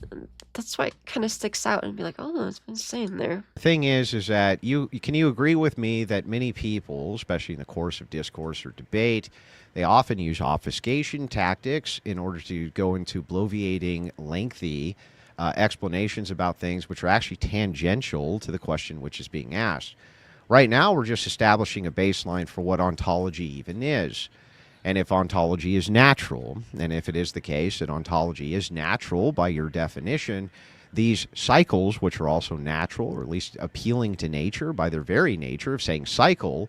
that's why it kind of sticks out and be like, oh, it's been saying there. The thing is that can you agree with me that many people, especially in the course of discourse or debate, they often use obfuscation tactics in order to go into bloviating, lengthy explanations about things which are actually tangential to the question which is being asked. Right now, we're just establishing a baseline for what ontology even is. And if ontology is natural, and if it is the case that ontology is natural by your definition, these cycles, which are also natural, or at least appealing to nature by their very nature of saying cycle,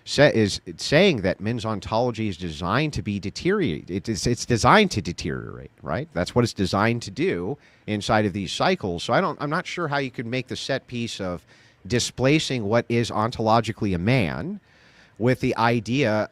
is saying that men's ontology is designed to be deteriorated. It's designed to deteriorate, right? That's what it's designed to do inside of these cycles. So I'm not sure how you could make the set piece of displacing what is ontologically a man with the idea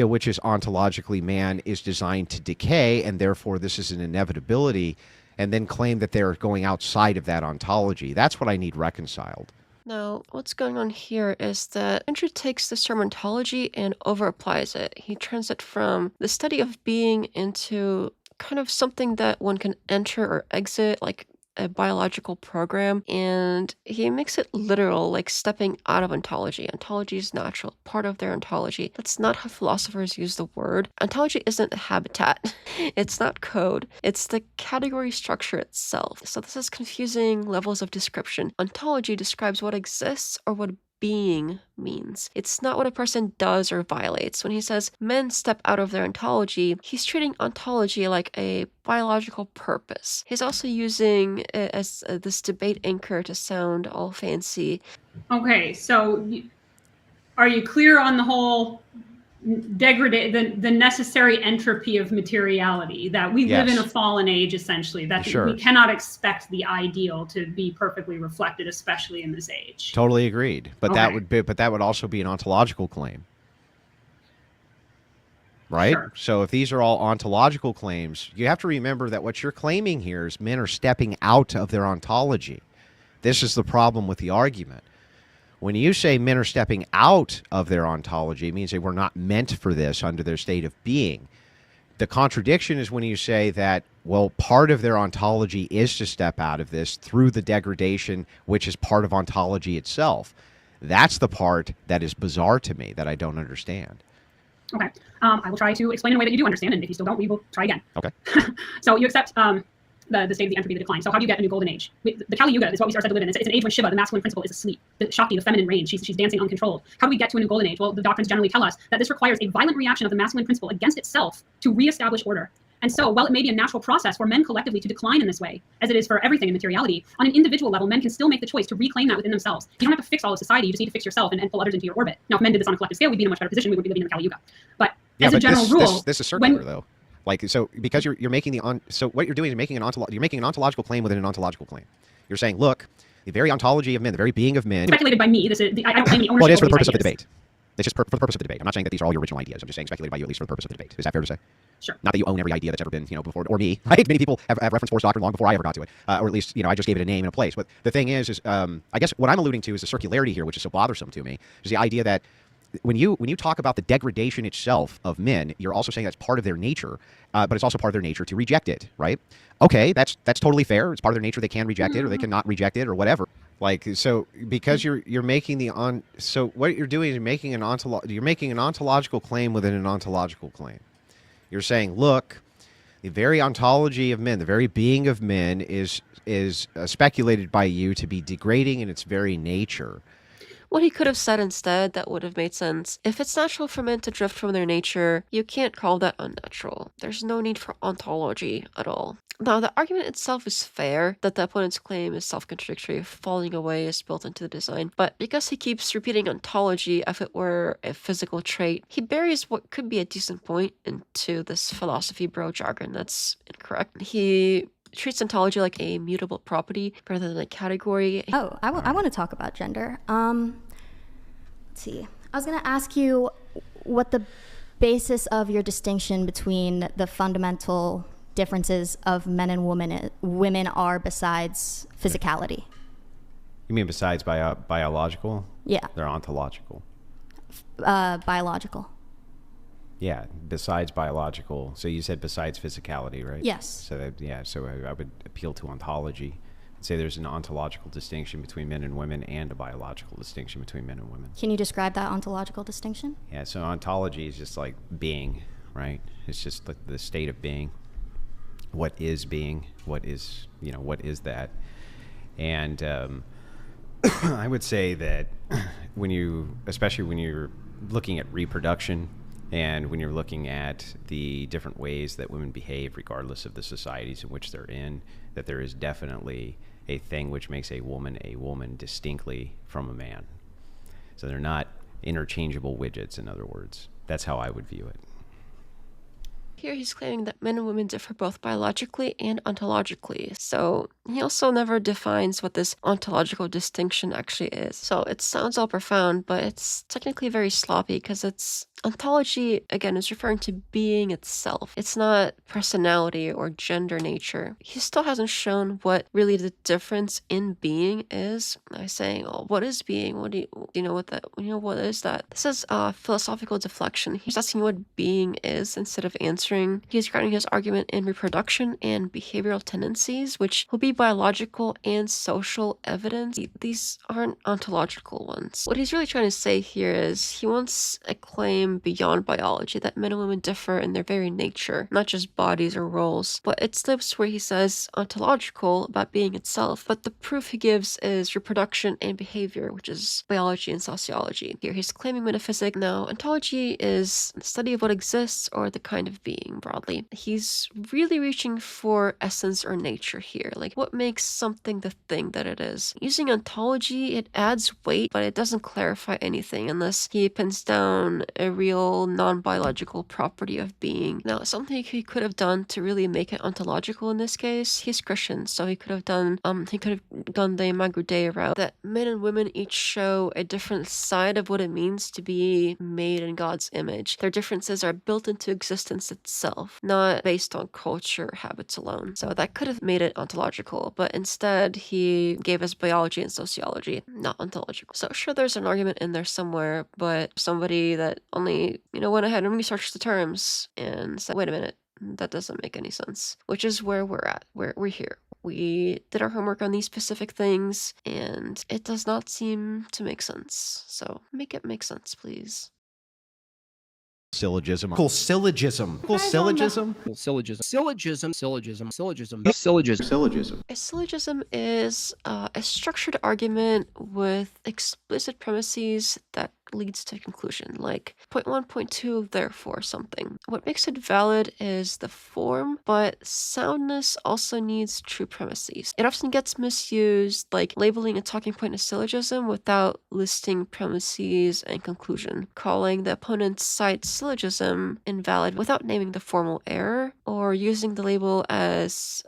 which is ontologically man is designed to decay, and therefore this is an inevitability, and then claim that they're going outside of that ontology. That's what I need reconciled. Now, what's going on here is that Andrew takes this term ontology and over-applies it. He turns it from the study of being into kind of something that one can enter or exit, like a biological program, and he makes it literal, like stepping out of ontology. Ontology is natural, part of their ontology. That's not how philosophers use the word. Ontology isn't a habitat. It's not code. It's the category structure itself. So this is confusing levels of description. Ontology describes what exists or what being means. It's not what a person does or violates. When he says men step out of their ontology, he's treating ontology like a biological purpose. He's also using it as this debate anchor to sound all fancy. Okay, so are you clear on the whole the necessary entropy of materiality, that we live in a fallen age, essentially, that we cannot expect the ideal to be perfectly reflected, especially in this age? Totally agreed. But that would also be an ontological claim. Right? Sure. So if these are all ontological claims, you have to remember that what you're claiming here is men are stepping out of their ontology. This is the problem with the argument. When you say men are stepping out of their ontology, it means they were not meant for this under their state of being. The contradiction is when you say that, well, part of their ontology is to step out of this through the degradation, which is part of ontology itself. That's the part that is bizarre to me, that I don't understand. Okay. I will try to explain in a way that you do understand, and if you still don't, we will try again. Okay. So you accept the state of the entropy, the decline. So how do you get a new golden age? The Kali Yuga is what we are said to live in. It's an age when Shiva, the masculine principle, is asleep. The Shakti, the feminine reign, she's dancing uncontrolled. How do we get to a new golden age? Well, the doctrines generally tell us that this requires a violent reaction of the masculine principle against itself to reestablish order. And so, while it may be a natural process for men collectively to decline in this way, as it is for everything in materiality, on an individual level, men can still make the choice to reclaim that within themselves. You don't have to fix all of society, you just need to fix yourself and pull others into your orbit. Now, if men did this on a collective scale, we'd be in a much better position. We would be living in the Kali Yuga. But as a general rule, this is circular, though. Like, so because you're making so what you're doing is making an ontological claim within an ontological claim. You're saying, look, the very ontology of men, the very being of men. Speculated by me. I don't claim any ownership. Well, it is for the purpose of the debate. It's just for the purpose of the debate. I'm not saying that these are all your original ideas. I'm just saying speculated by you, at least for the purpose of the debate. Is that fair to say? Sure. Not that you own every idea that's ever been, before, or me, right? Many people have referenced force doctrine long before I ever got to it, or at least, I just gave it a name and a place. But the thing is I guess what I'm alluding to is the circularity here, which is so bothersome to me, is the idea that when you talk about the degradation itself of men, you're also saying that's part of their nature, but it's also part of their nature to reject it, right? Okay, that's totally fair. It's part of their nature. They can reject it, or they cannot reject it, or whatever. Like, so because you're making so what you're doing is you're making an ontological claim within an ontological claim. You're saying, look, the very ontology of men, the very being of men is speculated by you to be degrading in its very nature. What he could have said instead that would have made sense. If it's natural for men to drift from their nature, you can't call that unnatural. There's no need for ontology at all. Now, the argument itself is fair, that the opponent's claim is self-contradictory, falling away is built into the design, but because he keeps repeating ontology as if it were a physical trait, he buries what could be a decent point into this philosophy bro jargon that's incorrect. He treats ontology like a mutable property rather than a category. Oh, I want to talk about gender. Let's see. I was going to ask you what the basis of your distinction between the fundamental differences of men and women are besides physicality. You mean besides biological? Yeah. They're ontological. Biological. Yeah, besides biological. So you said besides physicality, right? Yes. So so I would appeal to ontology and say there's an ontological distinction between men and women and a biological distinction between men and women. Can you describe that ontological distinction? Yeah, so ontology is just like being, right? It's just the state of being. What is being? What is, that? And I would say that especially when you're looking at reproduction, and when you're looking at the different ways that women behave, regardless of the societies in which they're in, that there is definitely a thing which makes a woman distinctly from a man. So they're not interchangeable widgets, in other words. That's how I would view it. Here he's claiming that men and women differ both biologically and ontologically. So he also never defines what this ontological distinction actually is. So it sounds all profound, but it's technically very sloppy because ontology, again, is referring to being itself. It's not personality or gender nature. He still hasn't shown what really the difference in being is. I'm saying, oh, what is being? What do you know what that? What is that? This is philosophical deflection. He's asking what being is instead of answering manufacturing. He's grounding his argument in reproduction and behavioral tendencies, which will be biological and social evidence. These aren't ontological ones. What he's really trying to say here is he wants a claim beyond biology that men and women differ in their very nature, not just bodies or roles. But it slips where he says ontological about being itself, but the proof he gives is reproduction and behavior, which is biology and sociology. Here he's claiming metaphysics. Now, ontology is the study of what exists or the kind of being broadly. He's really reaching for essence or nature here, like what makes something the thing that it is. Using ontology, it adds weight, but it doesn't clarify anything unless he pins down a real non-biological property of being. Now, something he could have done to really make it ontological in this case, he's Christian, so he could have done the Magruder route, that men and women each show a different side of what it means to be made in God's image. Their differences are built into existence itself, not based on culture or habits alone. So that could have made it ontological, but instead he gave us biology and sociology, not ontological. So sure, there's an argument in there somewhere, but somebody that only, went ahead and researched the terms and said, wait a minute, that doesn't make any sense, which is where we're at. We're here. We did our homework on these specific things, and it does not seem to make sense. So make it make sense, please. Syllogism. Cool syllogism. Cool syllogism. Syllogism. Syllogism. Syllogism. Syllogism. Syllogism. Syllogism. A syllogism is a structured argument with explicit premises that leads to a conclusion, like point 1, point 2, therefore something. What makes it valid is the form, but soundness also needs true premises. It often gets misused, like labeling a talking point a syllogism without listing premises and conclusion, calling the opponent's side syllogism invalid without naming the formal error, or using the label as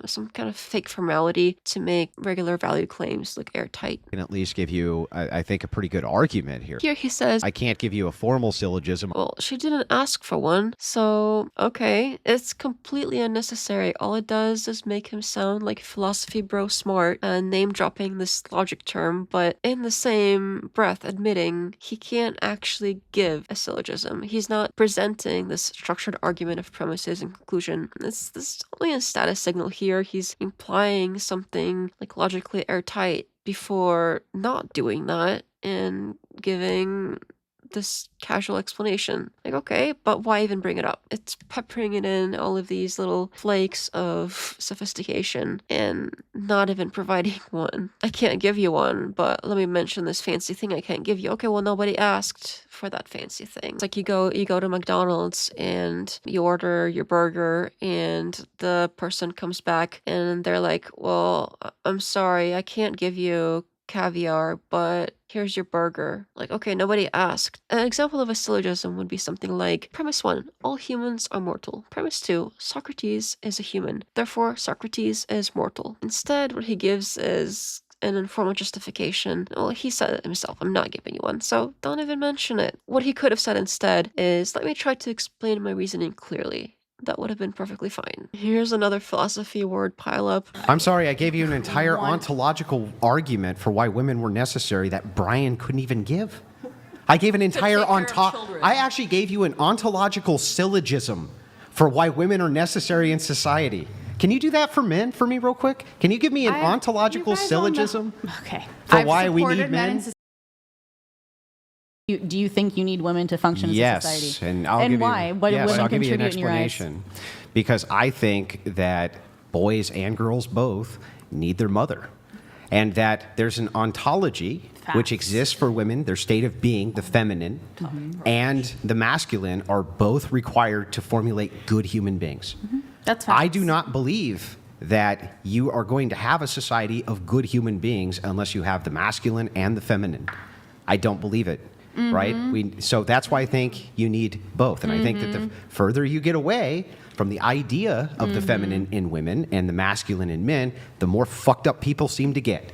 some kind of fake formality to make regular value claims look airtight. I can at least give you, I think, a pretty good argument here. Here he says, I can't give you a formal syllogism. Well, she didn't ask for one, so okay, it's completely unnecessary. All it does is make him sound like philosophy bro smart and name dropping this logic term, but in the same breath admitting he can't actually give a syllogism. He's not presenting this structured argument of premises and conclusion. This is only a status signal here. He's implying something like logically airtight before not doing that and giving this casual explanation. Like, okay, but why even bring it up? It's peppering it in all of these little flakes of sophistication and not even providing one. I can't give you one, but let me mention this fancy thing I can't give you. Okay, well, nobody asked for that fancy thing. It's like you go to McDonald's and you order your burger and the person comes back and they're like, well, I'm sorry, I can't give you caviar, but here's your burger. Like, okay, nobody asked. An example of a syllogism would be something like, premise 1, all humans are mortal. Premise 2, Socrates is a human. Therefore, Socrates is mortal. Instead, what he gives is an informal justification. Well, he said it himself. I'm not giving you one, so don't even mention it. What he could have said instead is, let me try to explain my reasoning clearly. That would have been perfectly fine. Here's another philosophy word pileup. I'm sorry, I gave you an entire ontological argument for why women were necessary that Brian couldn't even give. I gave an entire I actually gave you an ontological syllogism for why women are necessary in society. Can you do that for men for me real quick? Can you give me an ontological syllogism for why we need men? Do you think you need women to function as a society? Yes, and I'll give why? you, What do women I'll give you an contribute in your eyes? explanation. Because I think that boys and girls both need their mother. And that there's an ontology which exists for women, their state of being, the feminine, and the masculine are both required to formulate good human beings. That's facts. I do not believe that you are going to have a society of good human beings unless you have the masculine and the feminine. I don't believe it. Right? So that's why I think you need both. And I think that the further you get away from the idea of the feminine in women and the masculine in men, the more fucked up people seem to get.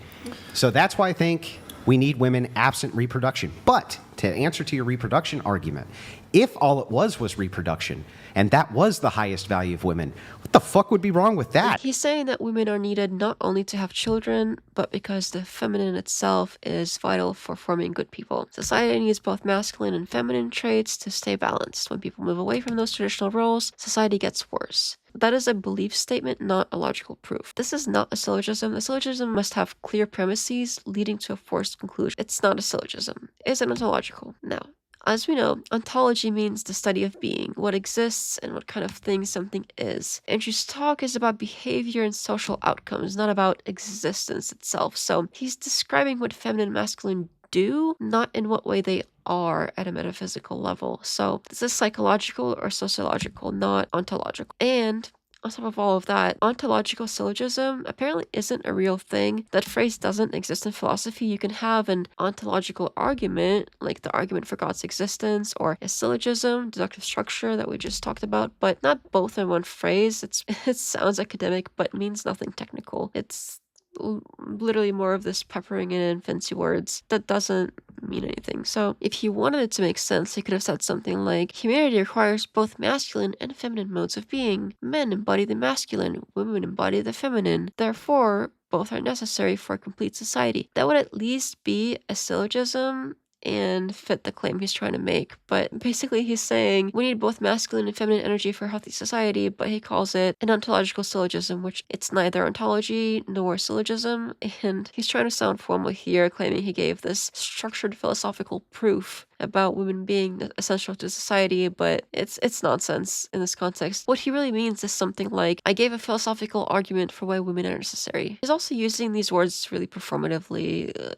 So that's why I think we need women absent reproduction. But to answer to your reproduction argument, if all it was reproduction, and that was the highest value of women, what the fuck would be wrong with that? He's saying that women are needed not only to have children, but because the feminine itself is vital for forming good people. Society needs both masculine and feminine traits to stay balanced. When people move away from those traditional roles, society gets worse. That is a belief statement, not a logical proof. This is not a syllogism. A syllogism must have clear premises leading to a forced conclusion. It's not a syllogism. It's an ontological. Now, as we know, ontology means the study of being, what exists and what kind of thing something is. Andrew's talk is about behavior and social outcomes, not about existence itself. So he's describing what feminine and masculine do, not in what way they are at a metaphysical level. So this is psychological or sociological, not ontological. And on top of all of that, ontological syllogism apparently isn't a real thing. That phrase doesn't exist in philosophy. You can have an ontological argument, like the argument for God's existence, or a syllogism, deductive structure that we just talked about, but not both in one phrase. It sounds academic, but means nothing technical. It's literally more of this peppering it in fancy words that doesn't mean anything. So if he wanted it to make sense, he could have said something like, humanity requires both masculine and feminine modes of being. Men embody the masculine, women embody the feminine. Therefore, both are necessary for a complete society. That would at least be a syllogism and fit the claim he's trying to make. But basically he's saying we need both masculine and feminine energy for a healthy society, but he calls it an ontological syllogism, which it's neither ontology nor syllogism, and he's trying to sound formal here, claiming he gave this structured philosophical proof about women being essential to society, but it's nonsense in this context. What he really means is something like, I gave a philosophical argument for why women are necessary. He's also using these words really performatively,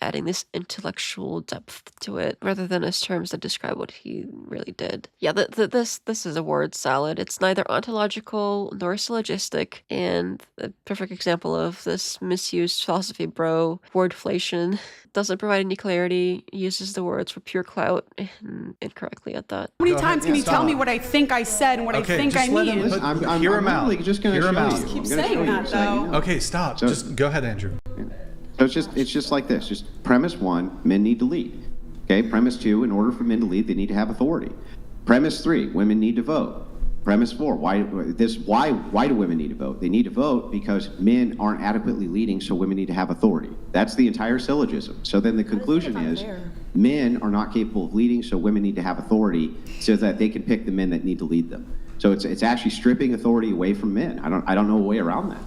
adding this intellectual depth to it, rather than as terms that describe what he really did. Yeah, this is a word salad. It's neither ontological nor syllogistic, and a perfect example of this misused philosophy bro wordflation. Doesn't provide any clarity, uses the words for pure clout, and incorrectly at that. How many times can you tell me what I think I said and what I think I mean? Hear him out. Just going to show you. Keep saying that, though. Okay, stop. So- just go ahead, Andrew. So it's just like this. Just premise one, men need to lead. Okay. Premise two, in order for men to lead, they need to have authority. Premise three, women need to vote. Premise four, why do women need to vote? They need to vote because men aren't adequately leading, so women need to have authority. That's the entire syllogism. So then the conclusion is men are not capable of leading, so women need to have authority so that they can pick the men that need to lead them. So it's actually stripping authority away from men. I don't know a way around that.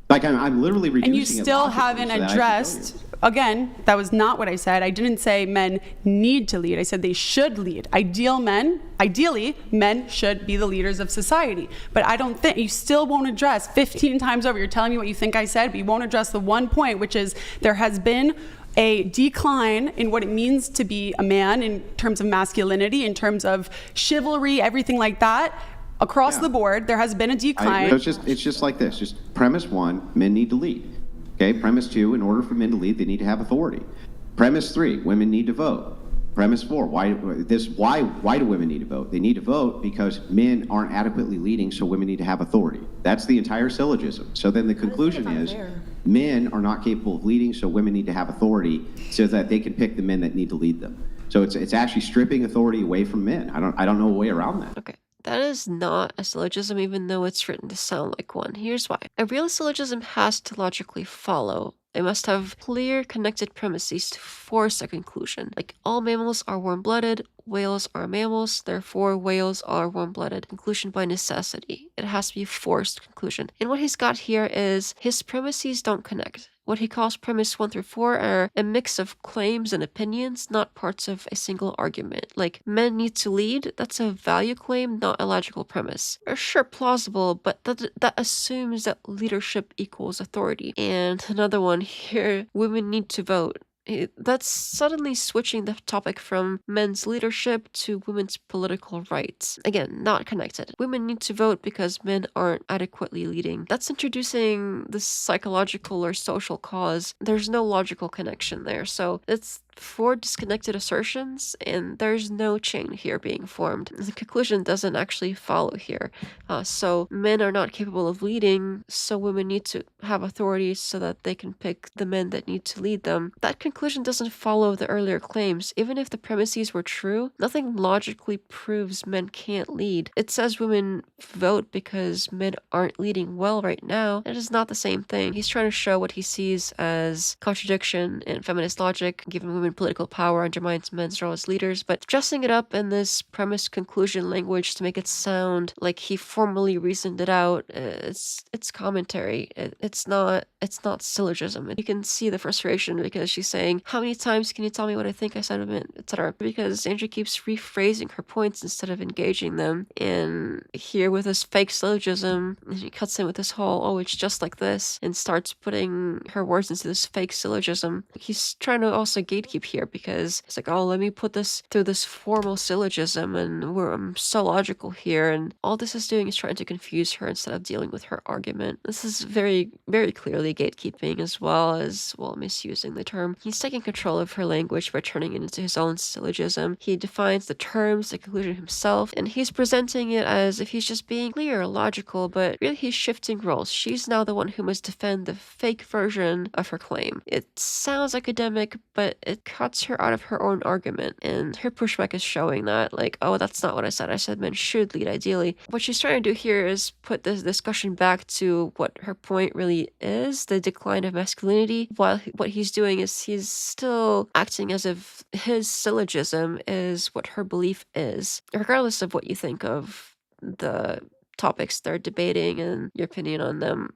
Like I'm literally reducing it. And you still haven't addressed, again, that was not what I said. I didn't say men need to lead. I said they should lead. Ideally, men should be the leaders of society. But I don't think, you still won't address 15 times over. You're telling me what you think I said, but you won't address the one point, which is there has been a decline in what it means to be a man in terms of masculinity, in terms of chivalry, everything like that. Across the board, there has been a decline. It's just like this. Just premise one, men need to lead. Okay. Premise two, in order for men to lead, they need to have authority. Premise three, women need to vote. Premise four, why do women need to vote? They need to vote because men aren't adequately leading, so women need to have authority. That's the entire syllogism. So then the conclusion is men are not capable of leading, so women need to have authority so that they can pick the men that need to lead them. So it's actually stripping authority away from men. I don't know a way around that. Okay. That is not a syllogism, even though it's written to sound like one. Here's why. A real syllogism has to logically follow. It must have clear connected premises to force a conclusion. Like, all mammals are warm-blooded, whales are mammals, therefore whales are warm-blooded. Conclusion by necessity. It has to be a forced conclusion. And what he's got here is his premises don't connect. What he calls premise 1 through 4 are a mix of claims and opinions, not parts of a single argument. Like, men need to lead, that's a value claim, not a logical premise. Or sure, plausible, but that assumes that leadership equals authority. And another one here, women need to vote. That's suddenly switching the topic from men's leadership to women's political rights. Again, not connected. Women need to vote because men aren't adequately leading. That's introducing this psychological or social cause. There's no logical connection there. So it's four disconnected assertions, and there's no chain here being formed. The conclusion doesn't actually follow here. So men are not capable of leading, so women need to have authority so that they can pick the men that need to lead them. That conclusion doesn't follow the earlier claims. Even if the premises were true, nothing logically proves men can't lead. It says women vote because men aren't leading well right now. It is not the same thing. He's trying to show what he sees as contradiction in feminist logic. Giving women political power undermines men's role as leaders, but dressing it up in this premise conclusion language to make it sound like he formally reasoned it out, it's commentary. It's not syllogism. You can see the frustration because she's saying, how many times can you tell me what I think I said, etc. Because Andrew keeps rephrasing her points instead of engaging them. And here with this fake syllogism, he cuts in with this whole, oh, it's just like this, and starts putting her words into this fake syllogism. He's trying to also gatekeep here because it's like, oh, let me put this through this formal syllogism, and I'm so logical here, and all this is doing is trying to confuse her instead of dealing with her argument. This is very, very clearly gatekeeping as well as, well, misusing the term. He's taking control of her language by turning it into his own syllogism. He defines the terms, the conclusion himself, and he's presenting it as if he's just being clear, logical, but really he's shifting roles. She's now the one who must defend the fake version of her claim. It sounds academic, but it cuts her out of her own argument, and her pushback is showing that, like, oh, that's not what I said. I said men should lead ideally. What she's trying to do here is put this discussion back to what her point really is, the decline of masculinity, while what he's doing is he's still acting as if his syllogism is what her belief is, regardless of what you think of the topics they're debating and your opinion on them.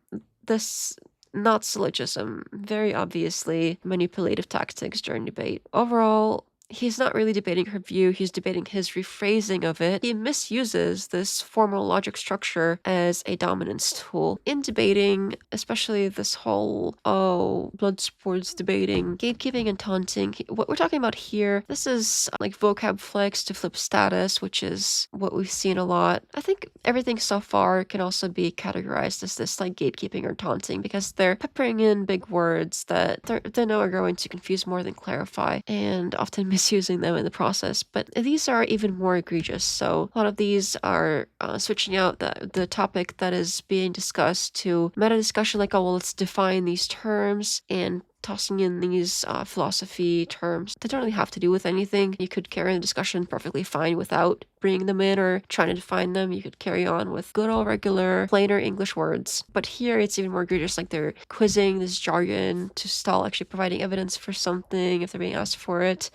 This not syllogism, very obviously manipulative tactics during debate. Overall, he's not really debating her view, he's debating his rephrasing of it. He misuses this formal logic structure as a dominance tool. In debating, especially this whole, blood sports debating, gatekeeping and taunting, what we're talking about here, this is like vocab flex to flip status, which is what we've seen a lot. I think everything so far can also be categorized as this like gatekeeping or taunting because they're peppering in big words that they know are going to confuse more than clarify, and often misusing them in the process. But these are even more egregious. So a lot of these are switching out the topic that is being discussed to meta discussion, like, oh, well, let's define these terms, and tossing in these philosophy terms that don't really have to do with anything. You could carry the discussion perfectly fine without bringing them in or trying to define them. You could carry on with good old regular, plainer English words. But here it's even more egregious, like they're quizzing this jargon to stall actually providing evidence for something if they're being asked for it.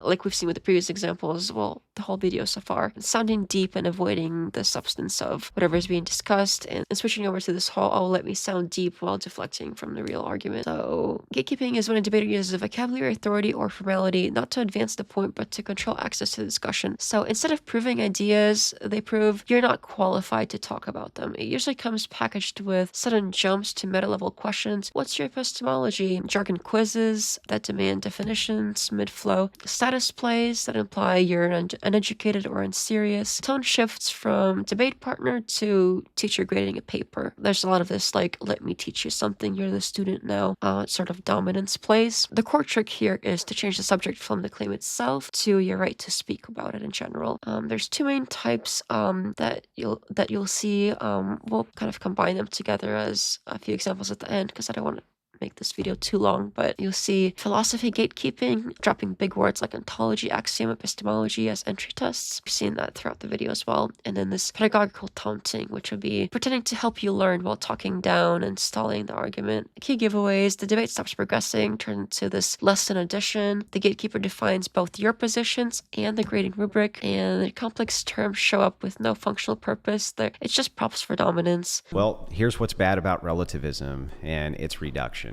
Like we've seen with the previous examples, well, the whole video so far, sounding deep and avoiding the substance of whatever is being discussed, and switching over to this whole, oh, let me sound deep while deflecting from the real argument. So gatekeeping is when a debater uses a vocabulary, authority, or formality not to advance the point, but to control access to the discussion. So instead of proving ideas, they prove you're not qualified to talk about them. It usually comes packaged with sudden jumps to meta-level questions. What's your epistemology? Jargon quizzes that demand definitions mid-flow. Status plays that imply you're uneducated or unserious. Tone shifts from debate partner to teacher grading a paper. There's a lot of this, like, let me teach you something, you're the student now, sort of dominance plays. The core trick here is to change the subject from the claim itself to your right to speak about it in general. There's two main types that you'll see. We'll kind of combine them together as a few examples at the end because I don't want to make this video too long, but you'll see philosophy gatekeeping, dropping big words like ontology, axiom, epistemology as entry tests. We've seen that throughout the video as well. And then this pedagogical taunting, which would be pretending to help you learn while talking down and stalling the argument. Key giveaways, the debate stops progressing, turns into this lesson addition. The gatekeeper defines both your positions and the grading rubric, and the complex terms show up with no functional purpose. It's just props for dominance. Well, here's what's bad about relativism and its reduction.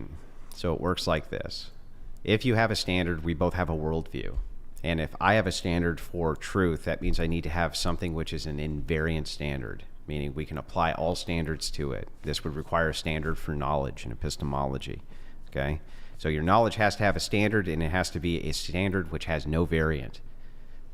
So it works like this. If you have a standard, we both have a worldview. And if I have a standard for truth, that means I need to have something which is an invariant standard, meaning we can apply all standards to it. This would require a standard for knowledge and epistemology. Okay? So your knowledge has to have a standard, and it has to be a standard which has no variant.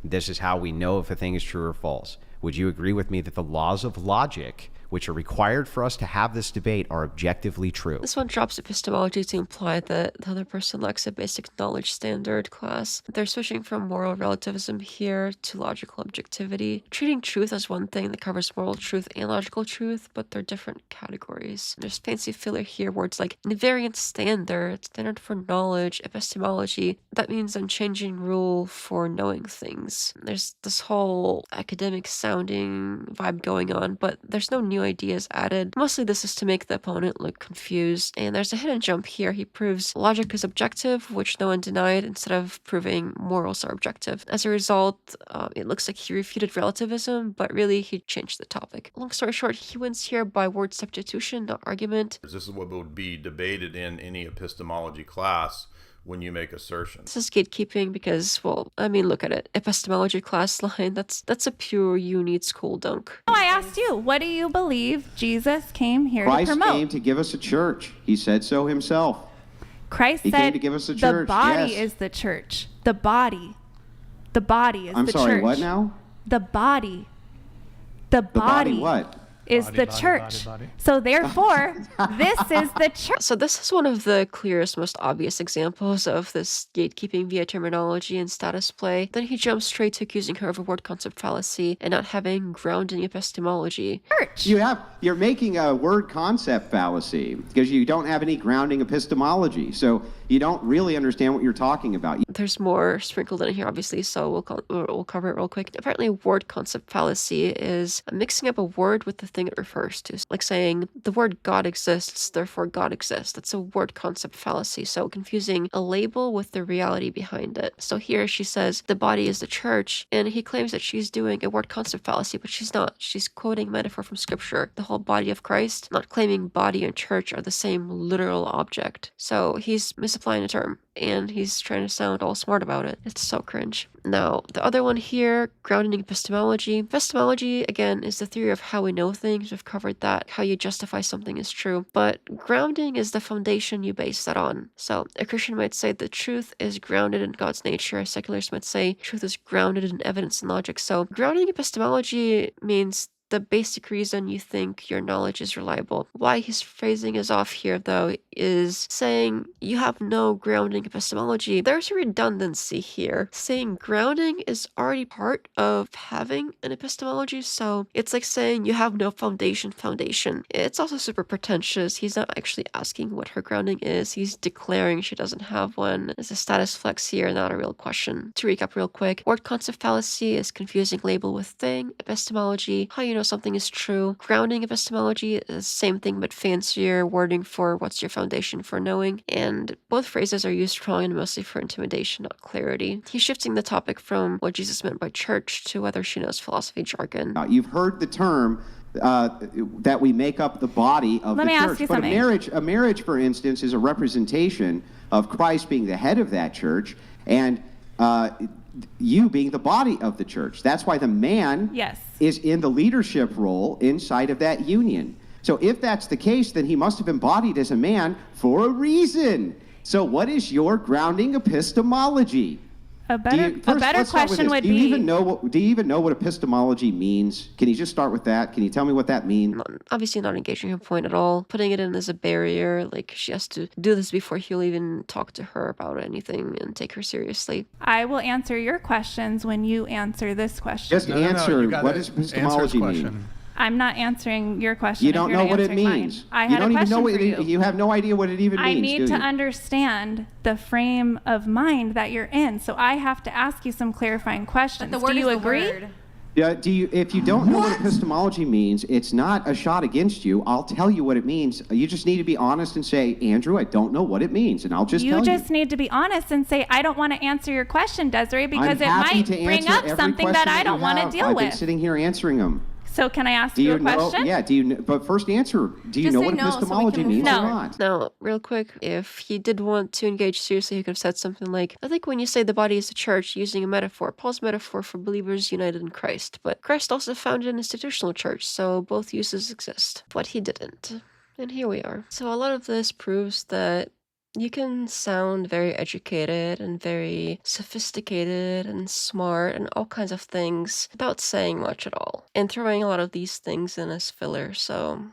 This is how we know if a thing is true or false. Would you agree with me that the laws of logic which are required for us to have this debate are objectively true. This one drops epistemology to imply that the other person lacks a basic knowledge standard class. They're switching from moral relativism here to logical objectivity, treating truth as one thing that covers moral truth and logical truth, but they're different categories. There's fancy filler here, words like invariant standard, standard for knowledge, epistemology. That means unchanging rule for knowing things. There's this whole academic sounding vibe going on, but there's no new ideas added. Mostly this is to make the opponent look confused. And there's a hidden jump here. He proves logic is objective, which no one denied, instead of proving morals are objective. As a result, it looks like he refuted relativism, but really he changed the topic. Long story short, he wins here by word substitution, not argument. This is what would be debated in any epistemology class when you make assertions. This is gatekeeping because, well, I mean, look at it. Epistemology class line, that's a pure you-need school dunk. Oh, I asked you, what do you believe Jesus came here Christ to promote? came to give us a church. He said so himself. Christ he said came to give us a church. The body yes. is the church. The body. The body is I'm the church. sorry, what now? The body. The body what? Is the church. So therefore, this is the church. So this is one of the clearest, most obvious examples of this gatekeeping via terminology and status play. Then he jumps straight to accusing her of a word concept fallacy and not having grounding epistemology. Church. You're making a word concept fallacy because you don't have any grounding epistemology. So you don't really understand what you're talking about. There's more sprinkled in here, obviously, so we'll cover it real quick. Apparently, word concept fallacy is mixing up a word with the thing it refers to. Like saying the word God exists, therefore God exists. That's a word concept fallacy. So confusing a label with the reality behind it. So here she says the body is the church, and he claims that she's doing a word concept fallacy, but she's not. She's quoting metaphor from scripture, the whole body of Christ, not claiming body and church are the same literal object. So he's misapplying a term, and he's trying to sound all smart about it. It's so cringe. Now, the other one here, grounding epistemology. Epistemology, again, is the theory of how we know things. We've covered that, how you justify something is true. But grounding is the foundation you base that on. So a Christian might say the truth is grounded in God's nature. A secularist might say truth is grounded in evidence and logic. So grounding epistemology means the basic reason you think your knowledge is reliable. Why his phrasing is off here, though, is saying you have no grounding epistemology. There's a redundancy here. Saying grounding is already part of having an epistemology, so it's like saying you have no foundation. It's also super pretentious. He's not actually asking what her grounding is. He's declaring she doesn't have one. It's a status flex here, not a real question. To recap real quick, word concept fallacy is confusing label with thing. Epistemology, how you know something is true. Grounding epistemology is the same thing but fancier wording for what's your foundation for knowing, and both phrases are used wrong and mostly for intimidation, not clarity. He's shifting the topic from what Jesus meant by church to whether she knows philosophy jargon. You've heard the term that we make up the body of the church. Ask you but something. a marriage, for instance, is a representation of Christ being the head of that church, and you being the body of the church. That's why the man is in the leadership role inside of that union. So if that's the case, then he must have embodied as a man for a reason. So what is your grounding epistemology? A better question would be, do you even know what epistemology means? Can you just start with that? Can you tell me what that means? Obviously not engaging her point at all. Putting it in as a barrier, like she has to do this before he'll even talk to her about anything and take her seriously. I will answer your questions when you answer this question. Just answer. What does epistemology mean? I'm not answering your question. You don't know what it means. I had a question for you. You have no idea what it even means. I need to understand the frame of mind that you're in, so I have to ask you some clarifying questions. But the word Do you is the agree? word. Yeah, if you don't know what epistemology means, it's not a shot against you. I'll tell you what it means. You just need to be honest and say, Andrew, I don't know what it means, and I'll just tell you. You just need to be honest and say, I don't want to answer your question, Desiree, because I'm happy it might to bring answer up every something that I don't want to deal I've with. been sitting here answering them. So can I ask you a question? Yeah, but first answer, do you know what epistemology means or not? No, real quick, if he did want to engage seriously, he could have said something like, I think when you say the body is the church, using a metaphor, Paul's metaphor for believers united in Christ. But Christ also founded an institutional church, so both uses exist. But he didn't. And here we are. So a lot of this proves that You can sound very educated and very sophisticated and smart and all kinds of things without saying much at all, and throwing a lot of these things in as filler. So